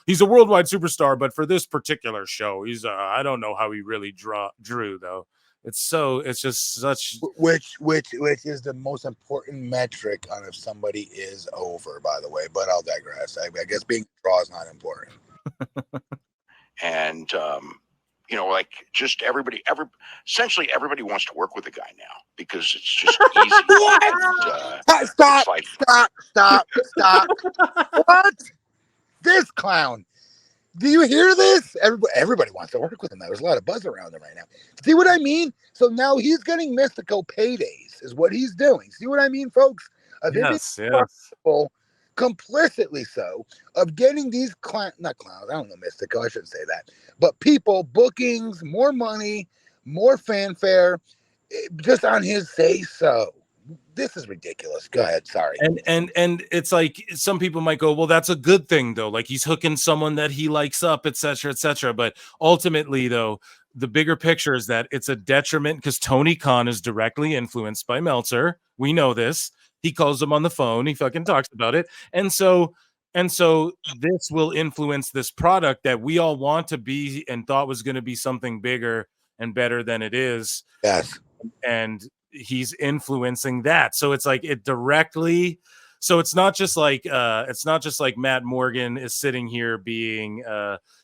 He's a worldwide superstar, but for this particular show, he's I don't know how he really drew though. It's just such which is the most important metric on if somebody is over, by the way, but I'll digress. I guess being a draw is not important. And just essentially everybody wants to work with the guy now because it's just easy. Stop. What? This clown. Do you hear this? Everybody wants to work with him now. There's a lot of buzz around him right now. See what I mean? So now he's getting mystical paydays is what he's doing. See what I mean, folks? Yes. Complicitly so, of getting these not clowns, I don't know, mystical, I shouldn't say that, but people, bookings, more money, more fanfare, just on his say-so. This is ridiculous. Go ahead. Sorry. And it's like some people might go, well, that's a good thing though. Like he's hooking someone that he likes up, etc., etc. But ultimately, though, the bigger picture is that it's a detriment because Tony Khan is directly influenced by Meltzer. We know this. He calls him on the phone. He fucking talks about it. And so this will influence this product that we all want to be and thought was going to be something bigger and better than it is. Yes. And he's influencing that. So it's like it directly. So it's not just like Matt Morgan is sitting here being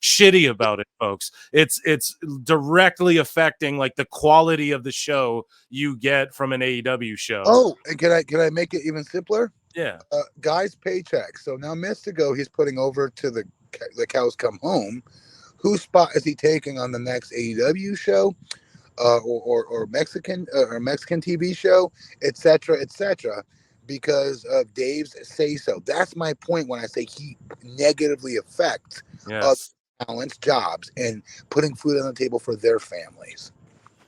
shitty about it, folks. It's directly affecting like the quality of the show you get from an AEW show. Oh, and can I make it even simpler? Yeah. Guys' paycheck. So now Mystico, he's putting over to the Cows Come Home. Whose spot is he taking on the next AEW show? Or Mexican TV show, etc., because of Dave's say so. That's my point when I say he negatively affects talents' jobs and putting food on the table for their families.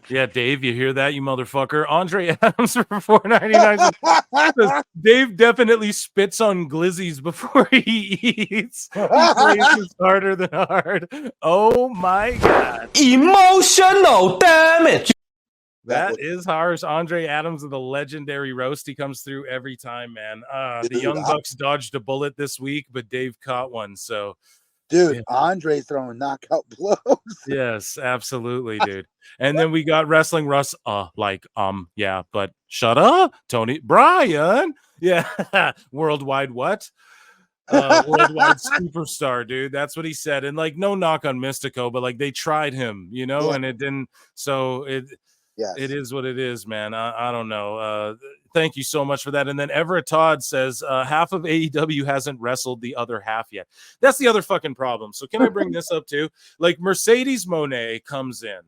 Yeah, Dave, you hear that, you motherfucker? Andre Adams for $4.99. Dave definitely spits on glizzies before he eats. He plays harder than hard. Oh my god. Emotional damage. That is harsh. Andre Adams of the legendary roast. He comes through every time, man. The Young Bucks dodged a bullet this week, but Dave caught one. So dude, Andre's throwing knockout blows. Yes, absolutely, dude. And then we got Wrestling Russ, yeah, but shut up, Tony Bryan. Yeah, worldwide what? Worldwide superstar, dude. That's what he said. And like, no knock on Mystico, but like they tried him, and it didn't. So it is what it is, man. I don't know. Thank you so much for that. And then Everett Todd says half of AEW hasn't wrestled the other half yet. That's the other fucking problem. So can I bring this up too? Like Mercedes Moné comes in.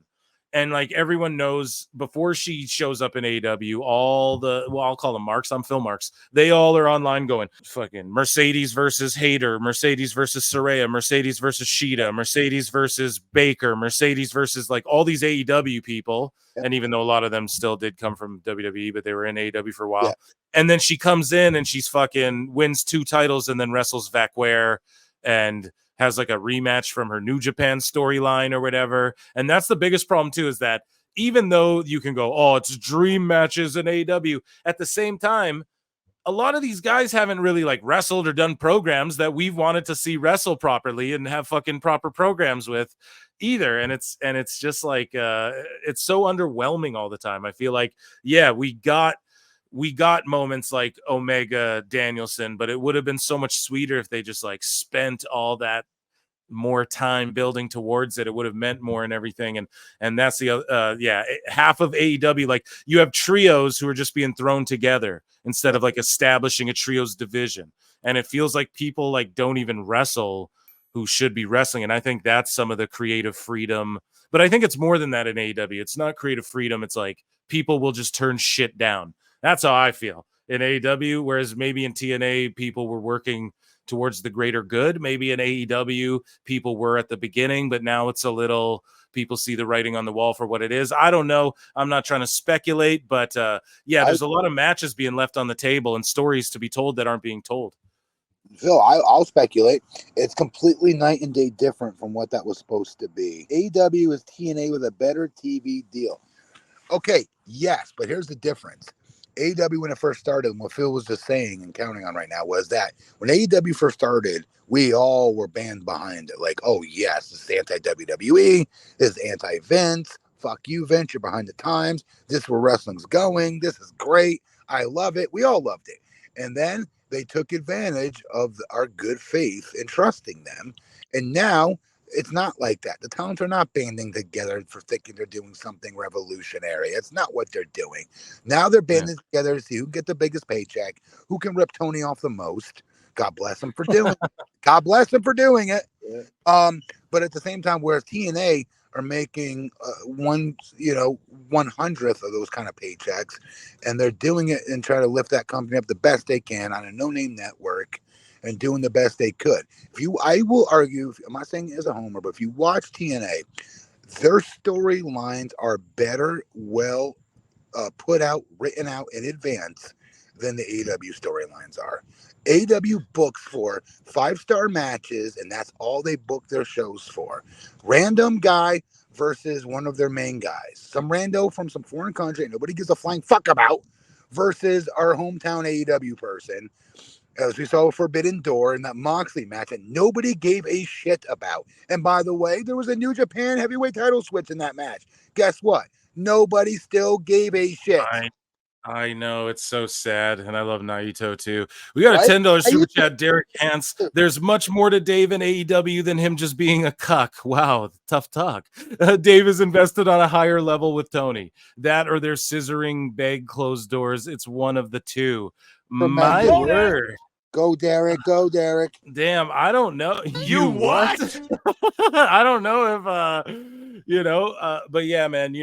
And like everyone knows before she shows up in AEW, all the, well, I'll call them marks. I'm Phil Marks. They all are online going fucking Mercedes versus Hayter, Mercedes versus Saraya, Mercedes versus Sheeta, Mercedes versus Baker, Mercedes versus like all these AEW people. And even though a lot of them still did come from WWE, but they were in AEW for a while. Yeah. And then she comes in and she's fucking wins 2 titles and then wrestles Vac Ware and has like a rematch from her New Japan storyline or whatever. And that's the biggest problem too, is that even though you can go, oh, it's dream matches in AEW, at the same time, a lot of these guys haven't really like wrestled or done programs that we've wanted to see wrestle properly and have fucking proper programs with either. And it's just like, it's so underwhelming all the time. I feel like, yeah, we got moments like Omega Danielson, but it would have been so much sweeter if they just like spent all that more time building towards it. It would have meant more and everything. And that's the half of AEW, like you have trios who are just being thrown together instead of like establishing a trios division. And it feels like people like don't even wrestle who should be wrestling. And I think that's some of the creative freedom. But I think it's more than that in AEW. It's not creative freedom. It's like people will just turn shit down. That's how I feel in AEW, whereas maybe in TNA, people were working towards the greater good. Maybe in AEW, people were at the beginning, but now it's a little, people see the writing on the wall for what it is. I don't know. I'm not trying to speculate, but there's a lot of matches being left on the table and stories to be told that aren't being told. Phil, I'll speculate. It's completely night and day different from what that was supposed to be. AEW is TNA with a better TV deal. Okay, yes, but here's the difference. AEW, when it first started, and what Phil was just saying and counting on right now, was that when AEW first started, we all were banned behind it. Like, oh, yes, this is anti-WWE. This is anti-Vince. Fuck you, Vince. You're behind the times. This is where wrestling's going. This is great. I love it. We all loved it. And then they took advantage of our good faith in trusting them. And now it's not like that. The talents are not banding together for thinking they're doing something revolutionary. It's not what they're doing. Now they're banding together to see who can get the biggest paycheck, who can rip Tony off the most. God bless him for doing it. God bless him for doing it. But at the same time, whereas TNA are making 1/100th of those kind of paychecks, and they're doing it and trying to lift that company up the best they can on a no-name network and doing the best they could. I will argue, I'm not saying as a homer, but if you watch TNA, their storylines are better, put out, written out in advance than the AEW storylines are. AEW books for 5-star matches, and that's all they book their shows for. Random guy versus one of their main guys. Some rando from some foreign country nobody gives a flying fuck about versus our hometown AEW person. As we saw Forbidden Door in that Moxley match that nobody gave a shit about. And by the way, there was a New Japan heavyweight title switch in that match. Guess what? Nobody still gave a shit. I know, it's so sad, and I love Naito too. We got a $10 super chat, Derek Hance. There's much more to Dave in AEW than him just being a cuck. Wow, tough talk. Dave is invested on a higher level with Tony. That or they're scissoring bag closed doors. It's one of the two. My word. Go, Derek. Go, Derek. Damn, I don't know. You what? I don't know if, but yeah, man,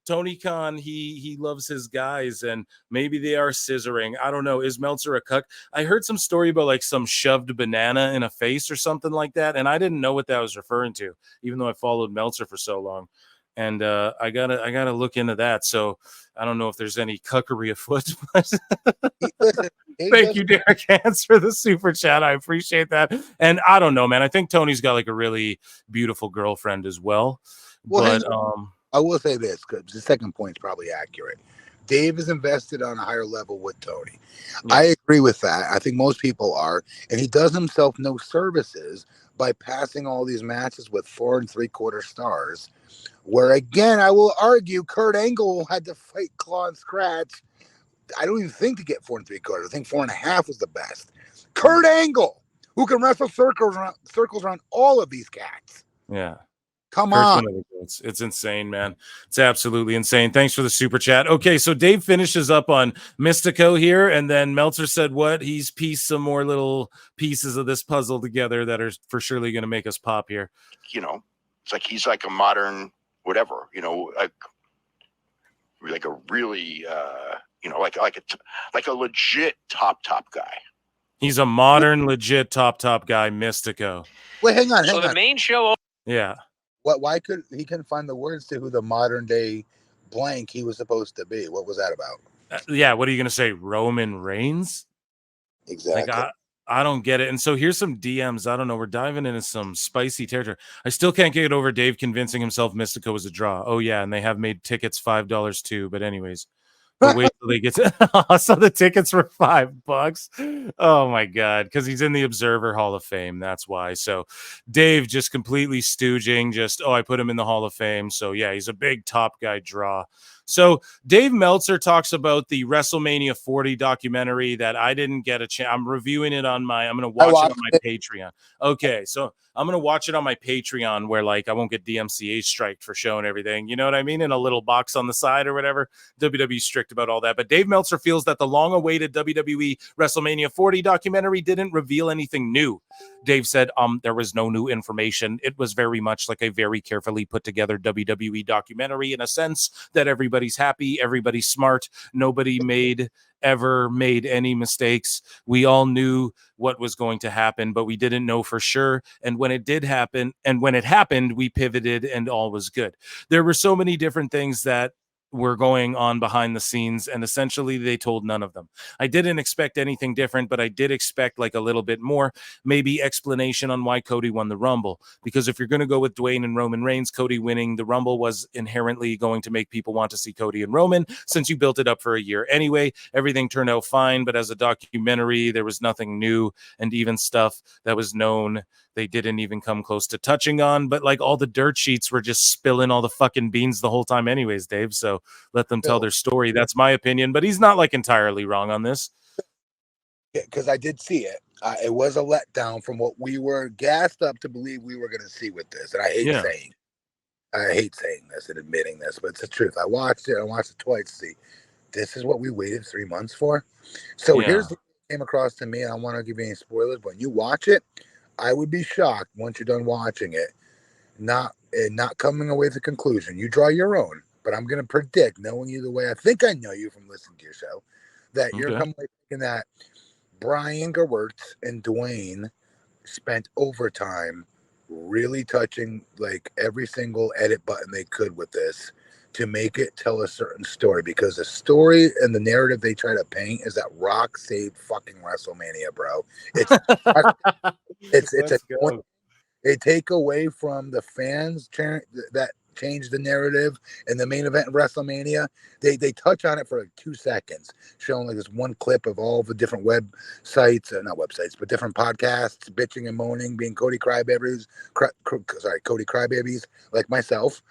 Tony Khan, he loves his guys, and maybe they are scissoring. I don't know. Is Meltzer a cuck? I heard some story about like some shoved banana in a face or something like that, and I didn't know what that was referring to, even though I followed Meltzer for so long. And I gotta look into that. So I don't know if there's any cuckery afoot. Thank you, Derek Hans, for the super chat. I appreciate that. And I don't know, man. I think Tony's got like a really beautiful girlfriend as well. But I will say this, because the second point is probably accurate. Dave is invested on a higher level with Tony. Yeah. I agree with that. I think most people are. And he does himself no services by passing all these matches with 4 3/4 stars. Where, again, I will argue Kurt Angle had to fight claw and scratch. I don't even think to get 4 3/4. I think 4.5 was the best. Kurt Angle, who can wrestle circles around all of these cats. Yeah. Come Kurt's on. one of the goats. It's insane, man. It's absolutely insane. Thanks for the super chat. Okay, so Dave finishes up on Mystico here, and then Meltzer said what? He's pieced some more little pieces of this puzzle together that are for surely going to make us pop here. You know, it's like he's like a modern whatever, you know, like a really, you know, like a legit top guy. He's a modern, legit top guy, Mystico. Wait, hang on. So the main show. Yeah. Why couldn't find the words to who the modern day blank he was supposed to be? What was that about? Yeah, what are you going to say? Roman Reigns? Exactly. Like, I don't get it. And so here's some DMs. I don't know. We're diving into some spicy territory. I still can't get over Dave convincing himself Mystico was a draw. Oh, yeah. And they have made tickets $5 too. But anyways, but wait till they get to. So the tickets were $5. Oh, my God. Because he's in the Observer Hall of Fame. That's why. So Dave just completely stooging. I put him in the Hall of Fame. So, yeah, he's a big top guy draw. So Dave Meltzer talks about the WrestleMania 40 documentary that I didn't get a chance. I'm reviewing it on I'm going to watch it on my Patreon. Okay, so I'm going to watch it on my Patreon where like I won't get DMCA striked for showing everything. You know what I mean? In a little box on the side or whatever. WWE strict about all that. But Dave Meltzer feels that the long-awaited WWE WrestleMania 40 documentary didn't reveal anything new. Dave said there was no new information. It was very much like a very carefully put together WWE documentary in a sense that everybody's happy, everybody's smart, nobody ever made any mistakes. We all knew what was going to happen, but we didn't know for sure. And when it did happen, and when it happened, we pivoted and all was good. There were so many different things that were going on behind the scenes, and essentially they told none of them. I didn't expect anything different, but I did expect like a little bit more, maybe explanation on why Cody won the Rumble. Because if you're going to go with Dwayne and Roman Reigns, Cody winning the Rumble was inherently going to make people want to see Cody and Roman, since you built it up for a year anyway. Everything turned out fine, but as a documentary, there was nothing new, and even stuff that was known they didn't even come close to touching on. But like all the dirt sheets were just spilling all the fucking beans the whole time anyways, Dave. So let them tell their story. That's my opinion, but he's not like entirely wrong on this. Yeah, because I did see it. It was a letdown from what we were gassed up to believe we were going to see with this. And I hate saying this and admitting this, but it's the truth. I watched it twice to see this is what we waited 3 months for. So here's what came across to me, and I want to give you any spoilers. When you watch it, I would be shocked once you're done watching it, not coming away with a conclusion. You draw your own, but I'm going to predict, knowing you the way I think I know you from listening to your show, that you're coming away thinking that Brian Gewirtz and Dwayne spent overtime really touching like every single edit button they could with this to make it tell a certain story, because the story and the narrative they try to paint is that Rock saved fucking WrestleMania, bro. They take away from the fans that change the narrative in the main event of WrestleMania. They touch on it for like 2 seconds, showing like this one clip of all the different websites, not websites, but different podcasts, bitching and moaning, being Cody Crybabies, like myself,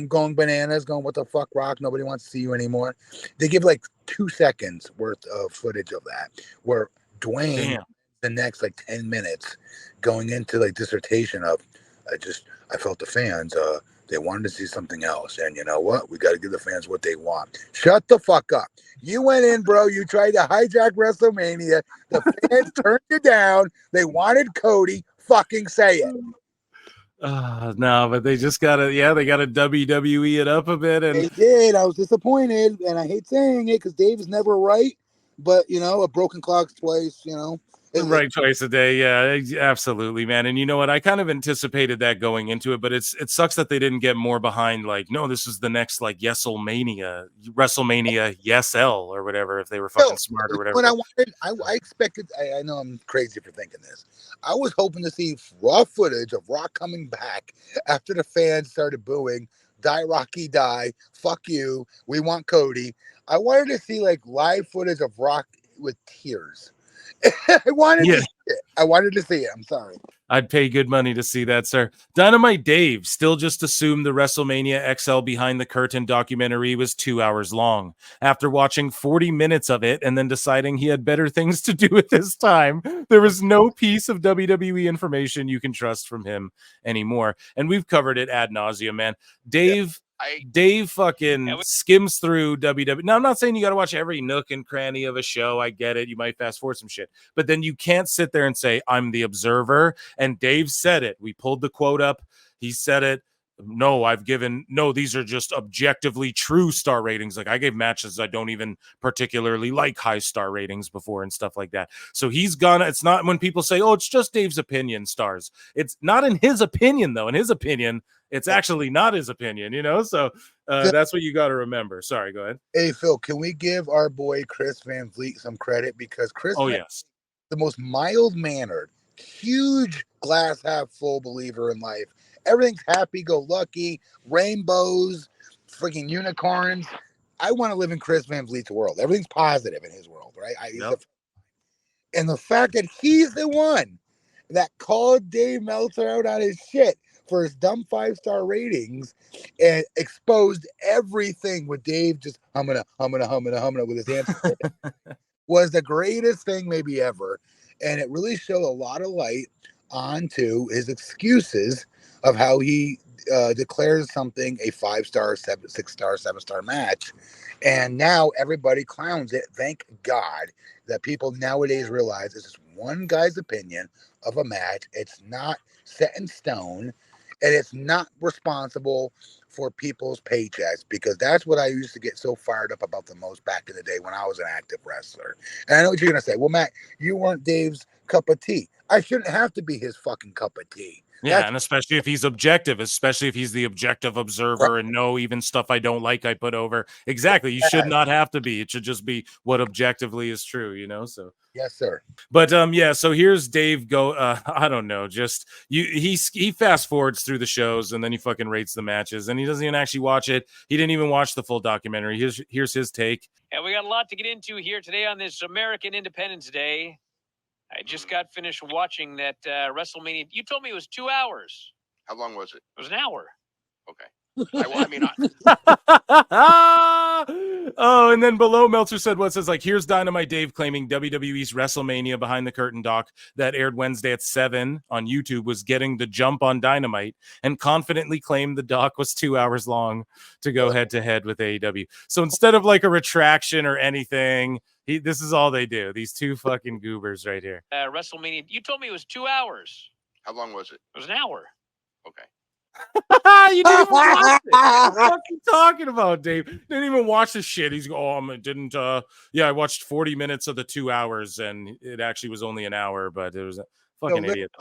going bananas, going, what the fuck, Rock? Nobody wants to see you anymore. They give like 2 seconds worth of footage of that, where Dwayne, the next like 10 minutes, going into like dissertation of, I felt the fans, they wanted to see something else. And you know what? We got to give the fans what they want. Shut the fuck up. You went in, bro. You tried to hijack WrestleMania. The fans turned you down. They wanted Cody. Fucking say it. No, but they just got to, they got to WWE it up a bit. And they did. I was disappointed. And I hate saying it because Dave is never right. But, you know, a broken clock's twice, you know. Right, twice a day. Yeah, absolutely, man. And you know what? I kind of anticipated that going into it, but it sucks that they didn't get more behind. Like, no, this is the next like WrestleMania, YesL or whatever. If they were fucking smart or whatever. What I expected. I know I'm crazy for thinking this. I was hoping to see raw footage of Rock coming back after the fans started booing. Die Rocky, die! Fuck you! We want Cody. I wanted to see like live footage of Rock with tears. I wanted Yeah. to see it. I wanted to see it. I'm sorry. I'd pay good money to see that, sir. Dynamite Dave still just assumed the WrestleMania XL Behind the Curtain documentary was 2 hours long. After watching 40 minutes of it and then deciding he had better things to do with his time, there was no piece of WWE information you can trust from him anymore. And we've covered it ad nauseum, man. Dave fucking skims through WWE. Now, I'm not saying you got to watch every nook and cranny of a show. I get it. You might fast forward some shit. But then you can't sit there and say, I'm the observer. And Dave said it. We pulled the quote up. He said it. No, these are just objectively true star ratings. Like I gave matches I don't even particularly like high star ratings before and stuff like that. So he's gonna, it's not when people say, oh, it's just Dave's opinion stars. It's not in his opinion, though. In his opinion, it's actually not his opinion, you know? So that's what you got to remember. Sorry, go ahead. Hey, Phil, can we give our boy Chris Van Vliet some credit? Because Yes. the most mild-mannered, huge glass half full believer in life. Everything's happy-go-lucky, rainbows, freaking unicorns. I want to live in Chris Van Vliet's world. Everything's positive in his world, right? And the fact that he's the one that called Dave Meltzer out on his shit for his dumb 5-star ratings and exposed everything with Dave just humming with his hands was the greatest thing maybe ever. And it really showed a lot of light onto his excuses of how he declares something a 5-star, 6-star, 7-star match. And now everybody clowns it. Thank God that people nowadays realize this is one guy's opinion of a match. It's not set in stone. And it's not responsible for people's paychecks, because that's what I used to get so fired up about the most back in the day when I was an active wrestler. And I know what you're going to say. Well, Matt, you weren't Dave's cup of tea. I shouldn't have to be his fucking cup of tea. Yeah, and especially if he's objective, especially if he's the objective observer, right? And no, even stuff I don't like, I put over. Exactly. You should not have to be. It should just be what objectively is true, you know? So yes, sir. But yeah, so here's Dave I don't know, just he fast forwards through the shows and then he fucking rates the matches and he doesn't even actually watch it. He didn't even watch the full documentary. Here's his take. And we got a lot to get into here today on this American Independence Day. I just got finished watching that WrestleMania. You told me it was 2 hours. How long was it? It was an hour. Okay. Oh, and then below Meltzer said what says like, here's Dynamite Dave claiming WWE's WrestleMania Behind the Curtain doc that aired Wednesday at 7 on YouTube was getting the jump on Dynamite and confidently claimed the doc was 2 hours long to go head to head with AEW. So instead of like a retraction or anything, this is all they do. These two fucking goobers right here. WrestleMania. You told me it was 2 hours. How long was it? It was an hour. Okay. You didn't even watch it. What are you talking about, Dave? Didn't even watch the shit. He's I watched 40 minutes of the 2 hours and it actually was only an hour, but it was a fucking idiot.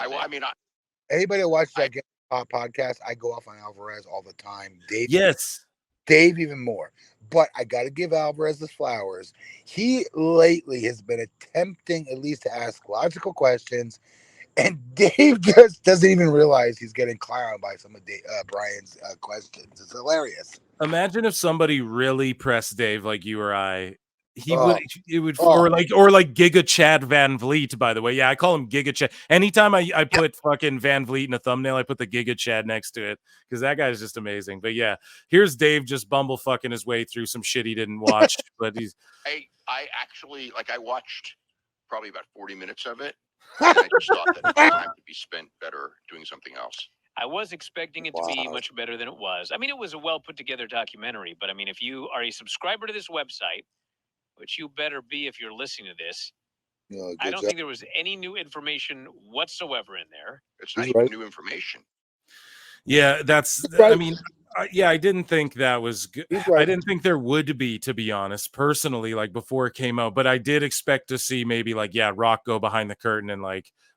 Anybody that watches that podcast, I go off on Alvarez all the time. Dave, yes. Dave even more. But I got to give Alvarez his flowers. He lately has been attempting at least to ask logical questions. And Dave just doesn't even realize he's getting clowned by some of Brian's questions. It's hilarious. Imagine if somebody really pressed Dave like you or I. Or like Giga Chad Van Vliet, by the way. Yeah, I call him Giga Chad. Anytime I put fucking Van Vliet in a thumbnail, I put the Giga Chad next to it because that guy is just amazing. But yeah, here's Dave just bumble fucking his way through some shit he didn't watch. But he's I actually I watched probably about 40 minutes of it. And I just thought that it was time to be spent better doing something else. I was expecting it to be much better than it was. I mean, it was a well put together documentary, but I mean, if you are a subscriber to this website, which you better be if you're listening to this, I don't think there was any new information whatsoever in there. It's not even new information. Yeah, I didn't think that was good. I didn't think there would be, to be honest, personally, like before it came out. But I did expect to see maybe Rock go behind the curtain and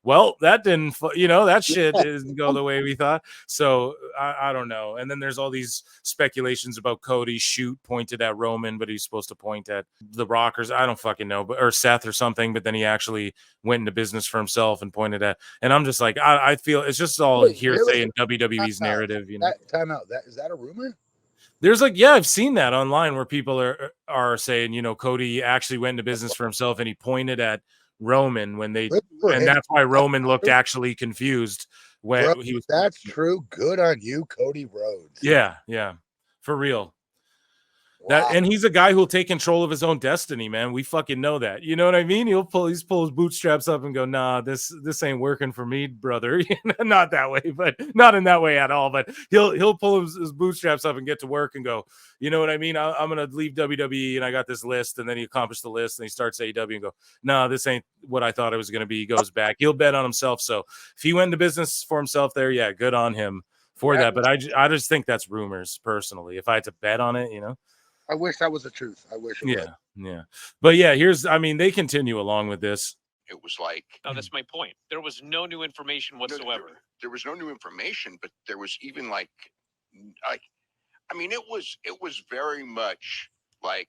well, that didn't, that shit didn't go the way we thought. So I don't know. And then there's all these speculations about Cody's shoot pointed at Roman, but he's supposed to point at the Rockers. I don't fucking know, or Seth or something. But then he actually went into business for himself and pointed at. And I'm just like, I feel it's just all hearsay in WWE's narrative. Time out. Is that a rumor? There's I've seen that online where people are saying, Cody actually went into business for himself and he pointed at Roman when they, Good for and him. that's why Roman looked actually confused when Bro, he was. that's true. Good on you, Cody Rhodes. Yeah, for real. Wow. And he's a guy who'll take control of his own destiny, man. We fucking know that. You know what I mean? He'll pull his bootstraps up and go, nah, this ain't working for me, brother. Not that way, but not in that way at all. But he'll pull his bootstraps up and get to work and go, you know what I mean? I'm gonna leave WWE and I got this list, and then he accomplished the list and he starts AEW and go, no, this ain't what I thought it was gonna be. He goes back. He'll bet on himself. So if he went into business for himself there, yeah, good on him for that. But I just think that's rumors personally. If I had to bet on it, I wish that was the truth. I wish it was. Yeah. But yeah, they continue along with this. It was like, no, that's my point. There was no new information whatsoever. There was no new information, but there was even like, I mean, it was very much like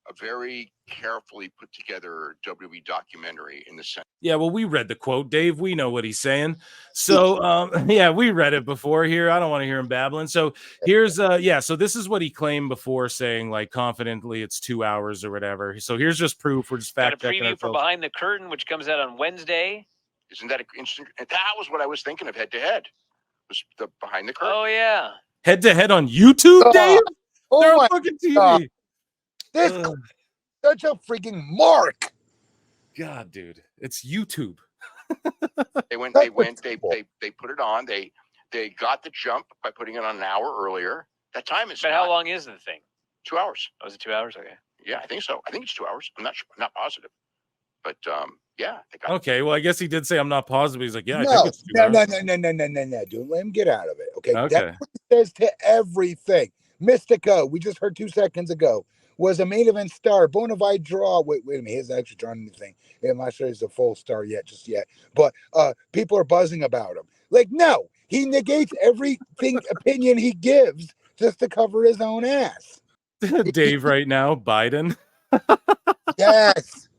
a very carefully put together WWE documentary in the sense. Yeah, well, we read the quote, Dave. We know what he's saying. So, yeah, we read it before here. I don't want to hear him babbling. So here's, so this is what he claimed before, saying like confidently it's 2 hours or whatever. So here's just proof. We're just fact checking. Got a preview for Behind the Curtain, which comes out on Wednesday. Isn't that interesting? And that was what I was thinking of. Head to head was the Behind the Curtain. Oh yeah, head to head on YouTube, Dave. They're on fucking TV. This such a freaking mark. God, dude, it's YouTube. They put it on. They got the jump by putting it on an hour earlier. That time is. But how long is the thing? 2 hours. Oh, is it 2 hours? Okay. Yeah, I think so. I think it's 2 hours. I'm not sure. I'm not positive. But yeah. Okay, well, I guess he did say I'm not positive. He's like, yeah, I no, think it's 2 hours. No. Don't let him get out of it. Okay. Okay. That's what he says to everything. Mystico, we just heard 2 seconds ago, was a main event star, bona fide draw. Wait a minute, he hasn't actually drawn anything. I'm not sure he's a full star yet. But people are buzzing about him. Like, no, he negates everything opinion he gives just to cover his own ass. Dave right now, Biden.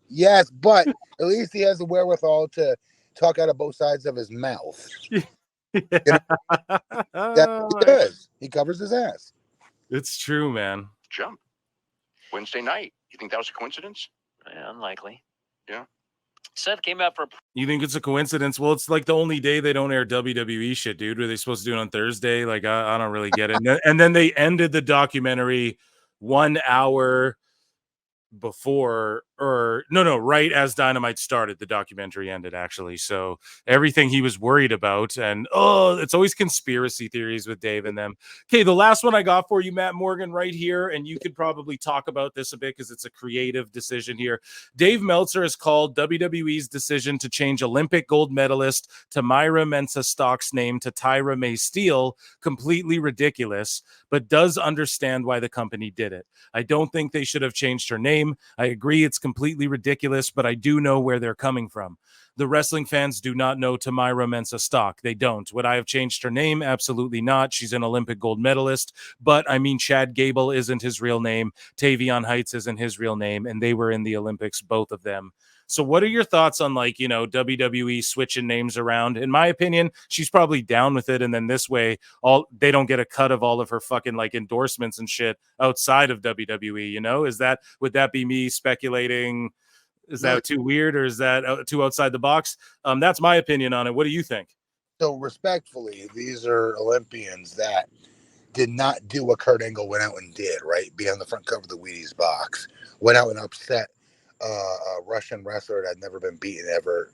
Yes, but at least he has the wherewithal to talk out of both sides of his mouth. Yeah. He does. He covers his ass. It's true, man. Jump. Wednesday night. You think that was a coincidence? Yeah, unlikely. Yeah. Seth came out for. You think it's a coincidence? Well, it's like the only day they don't air WWE shit, dude. Were they supposed to do it on Thursday? Like, I don't really get it. And then they ended the documentary 1 hour before, or no, right as Dynamite started, the documentary ended, actually. So everything he was worried about, and it's always conspiracy theories with Dave and them. Okay, the last one I got for you, Matt Morgan, right here, and you could probably talk about this a bit because it's a creative decision here. Dave Meltzer has called WWE's decision to change Olympic gold medalist Tamyra Mensah-Stock's name to Tyra May Steele completely ridiculous, but does understand why the company did it. I don't think they should have changed her name. I agree it's completely ridiculous, but I do know where they're coming from. The wrestling fans do not know Tamyra Mensah-Stock. They don't. Would I have changed her name? Absolutely not. She's an Olympic gold medalist. But I mean, Chad Gable isn't his real name. Tavion Heights isn't his real name. And they were in the Olympics, both of them. So what are your thoughts on, like, WWE switching names around? In my opinion, she's probably down with it. And then this way, they don't get a cut of all of her fucking like endorsements and shit outside of WWE. Would that be me speculating? Is that too weird, or is that too outside the box? That's my opinion on it. What do you think? So respectfully, these are Olympians that did not do what Kurt Angle went out and did, right? Be on the front cover of the Wheaties box. Went out and upset a Russian wrestler that had never been beaten ever,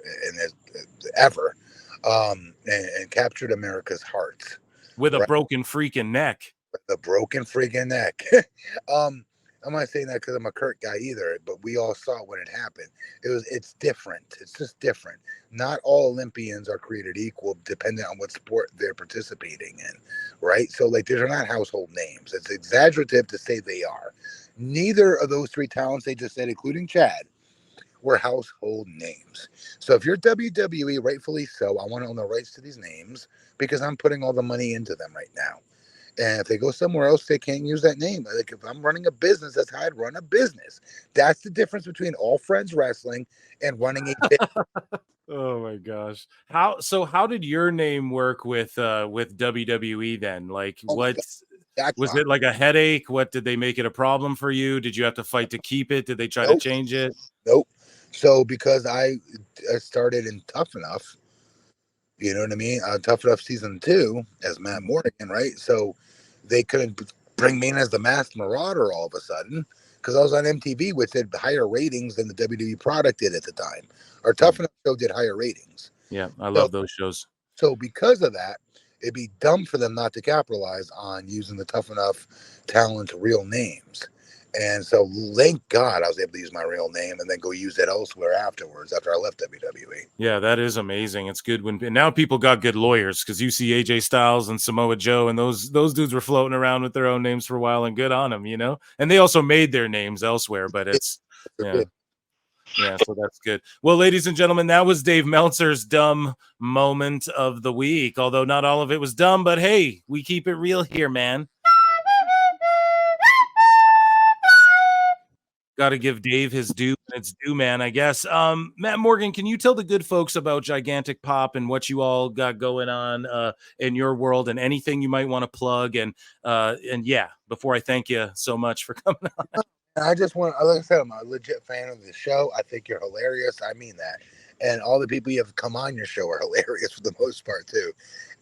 and captured America's hearts. With a broken freaking neck. The broken freaking neck. I'm not saying that because I'm a Kurt guy either, but we all saw when it happened. It's different. It's just different. Not all Olympians are created equal, depending on what sport they're participating in, right? So, like, these are not household names. It's exaggerative to say they are. Neither of those 3 talents they just said, including Chad, were household names. So if you're WWE, rightfully so, I want to own the rights to these names because I'm putting all the money into them right now. And if they go somewhere else, they can't use that name. Like, if I'm running a business, that's how I'd run a business. That's the difference between All Friends Wrestling and running a business. Oh my gosh. How did your name work with WWE then? Like, was it like a headache? What, did they make it a problem for you? Did you have to fight to keep it? Did they try to change it? Nope. So because I started in Tough Enough, you know what I mean? Tough Enough season 2 as Matt Morgan, right? So they couldn't bring me in as the Masked Marauder all of a sudden because I was on MTV, which had higher ratings than the WWE product did at the time. Our Tough Enough show did higher ratings. Yeah, I love those shows. So because of that, it'd be dumb for them not to capitalize on using the Tough Enough talent's real names. And so thank God I was able to use my real name and then go use it elsewhere afterwards after I left WWE. Yeah, that is amazing. It's good when and now people got good lawyers because you see AJ Styles and Samoa Joe and those dudes were floating around with their own names for a while, and good on them, you know. And they also made their names elsewhere, but it's yeah, so that's good. Well, ladies and gentlemen, that was Dave Meltzer's dumb moment of the week. Although not all of it was dumb, but hey, we keep it real here, man. Got to give Dave his due, and it's due, man, I guess. Matt Morgan, can you tell the good folks about Gigantic Pop and what you all got going on in your world, and anything you might want to plug? And yeah, before I thank you so much for coming on. I just want, like I said, I'm a legit fan of the show. I think you're hilarious. I mean that. And all the people you have come on your show are hilarious for the most part, too.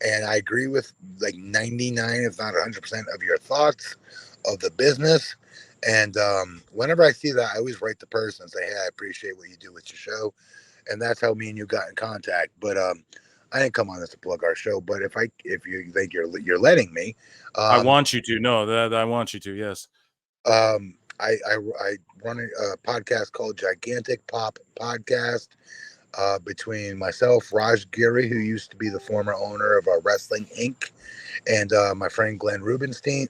And I agree with like 99, if not 100% of your thoughts of the business. And whenever I see that, I always write the person and say, hey, I appreciate what you do with your show. And that's how me and you got in contact. But I didn't come on this to plug our show. But if you think you're letting me. I want you to. No, I want you to, yes. I run a podcast called Gigantic Pop Podcast between myself, Raj Giri, who used to be the former owner of Wrestling Inc., and my friend Glenn Rubenstein.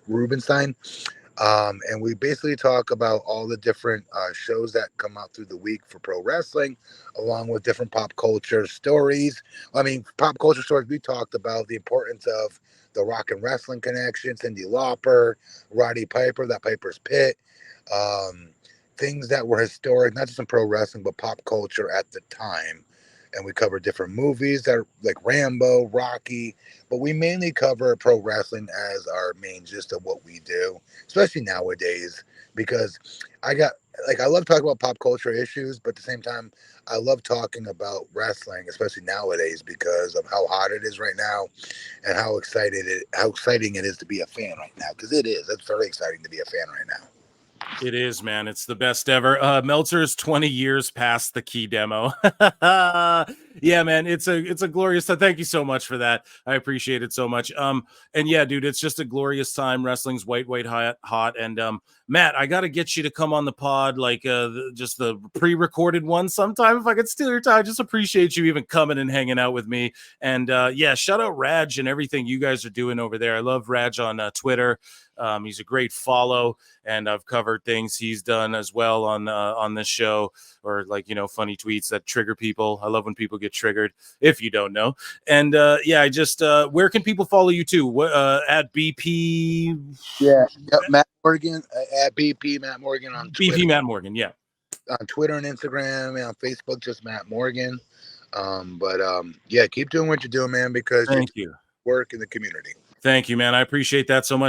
And we basically talk about all the different shows that come out through the week for pro wrestling, along with different pop culture stories. I mean, pop culture stories, we talked about the importance of the rock and wrestling connection, Cyndi Lauper, Roddy Piper, that Piper's Pit, things that were historic, not just in pro wrestling, but pop culture at the time. And we cover different movies that are like Rambo, Rocky, but we mainly cover pro wrestling as our main gist of what we do, especially nowadays, because I love talking about pop culture issues, but at the same time, I love talking about wrestling, especially nowadays, because of how hot it is right now and how exciting it is to be a fan right now. Because it is. It's very exciting to be a fan right now. It is, man. It's the best ever. Meltzer's 20 years past the key demo. Yeah, man. It's a glorious time. Thank you so much for that. I appreciate it so much. And yeah, dude, it's just a glorious time. Wrestling's white hot. And Matt, I got to get you to come on the pod, like just the pre-recorded one sometime. If I could steal your time, just appreciate you even coming and hanging out with me. And yeah, shout out Raj and everything you guys are doing over there. I love Raj on Twitter. He's a great follow, and I've covered things he's done as well on this show, or like, you know, funny tweets that trigger people. I love when people get triggered, if you don't know. And yeah, I just where can people follow you too? At BP? Yeah, Matt Morgan at BP Matt Morgan on Twitter. BP Matt Morgan, yeah. On Twitter and Instagram and on Facebook, just Matt Morgan. But yeah, keep doing what you're doing, man, because Thank you. Work in the community. Thank you, man. I appreciate that so much.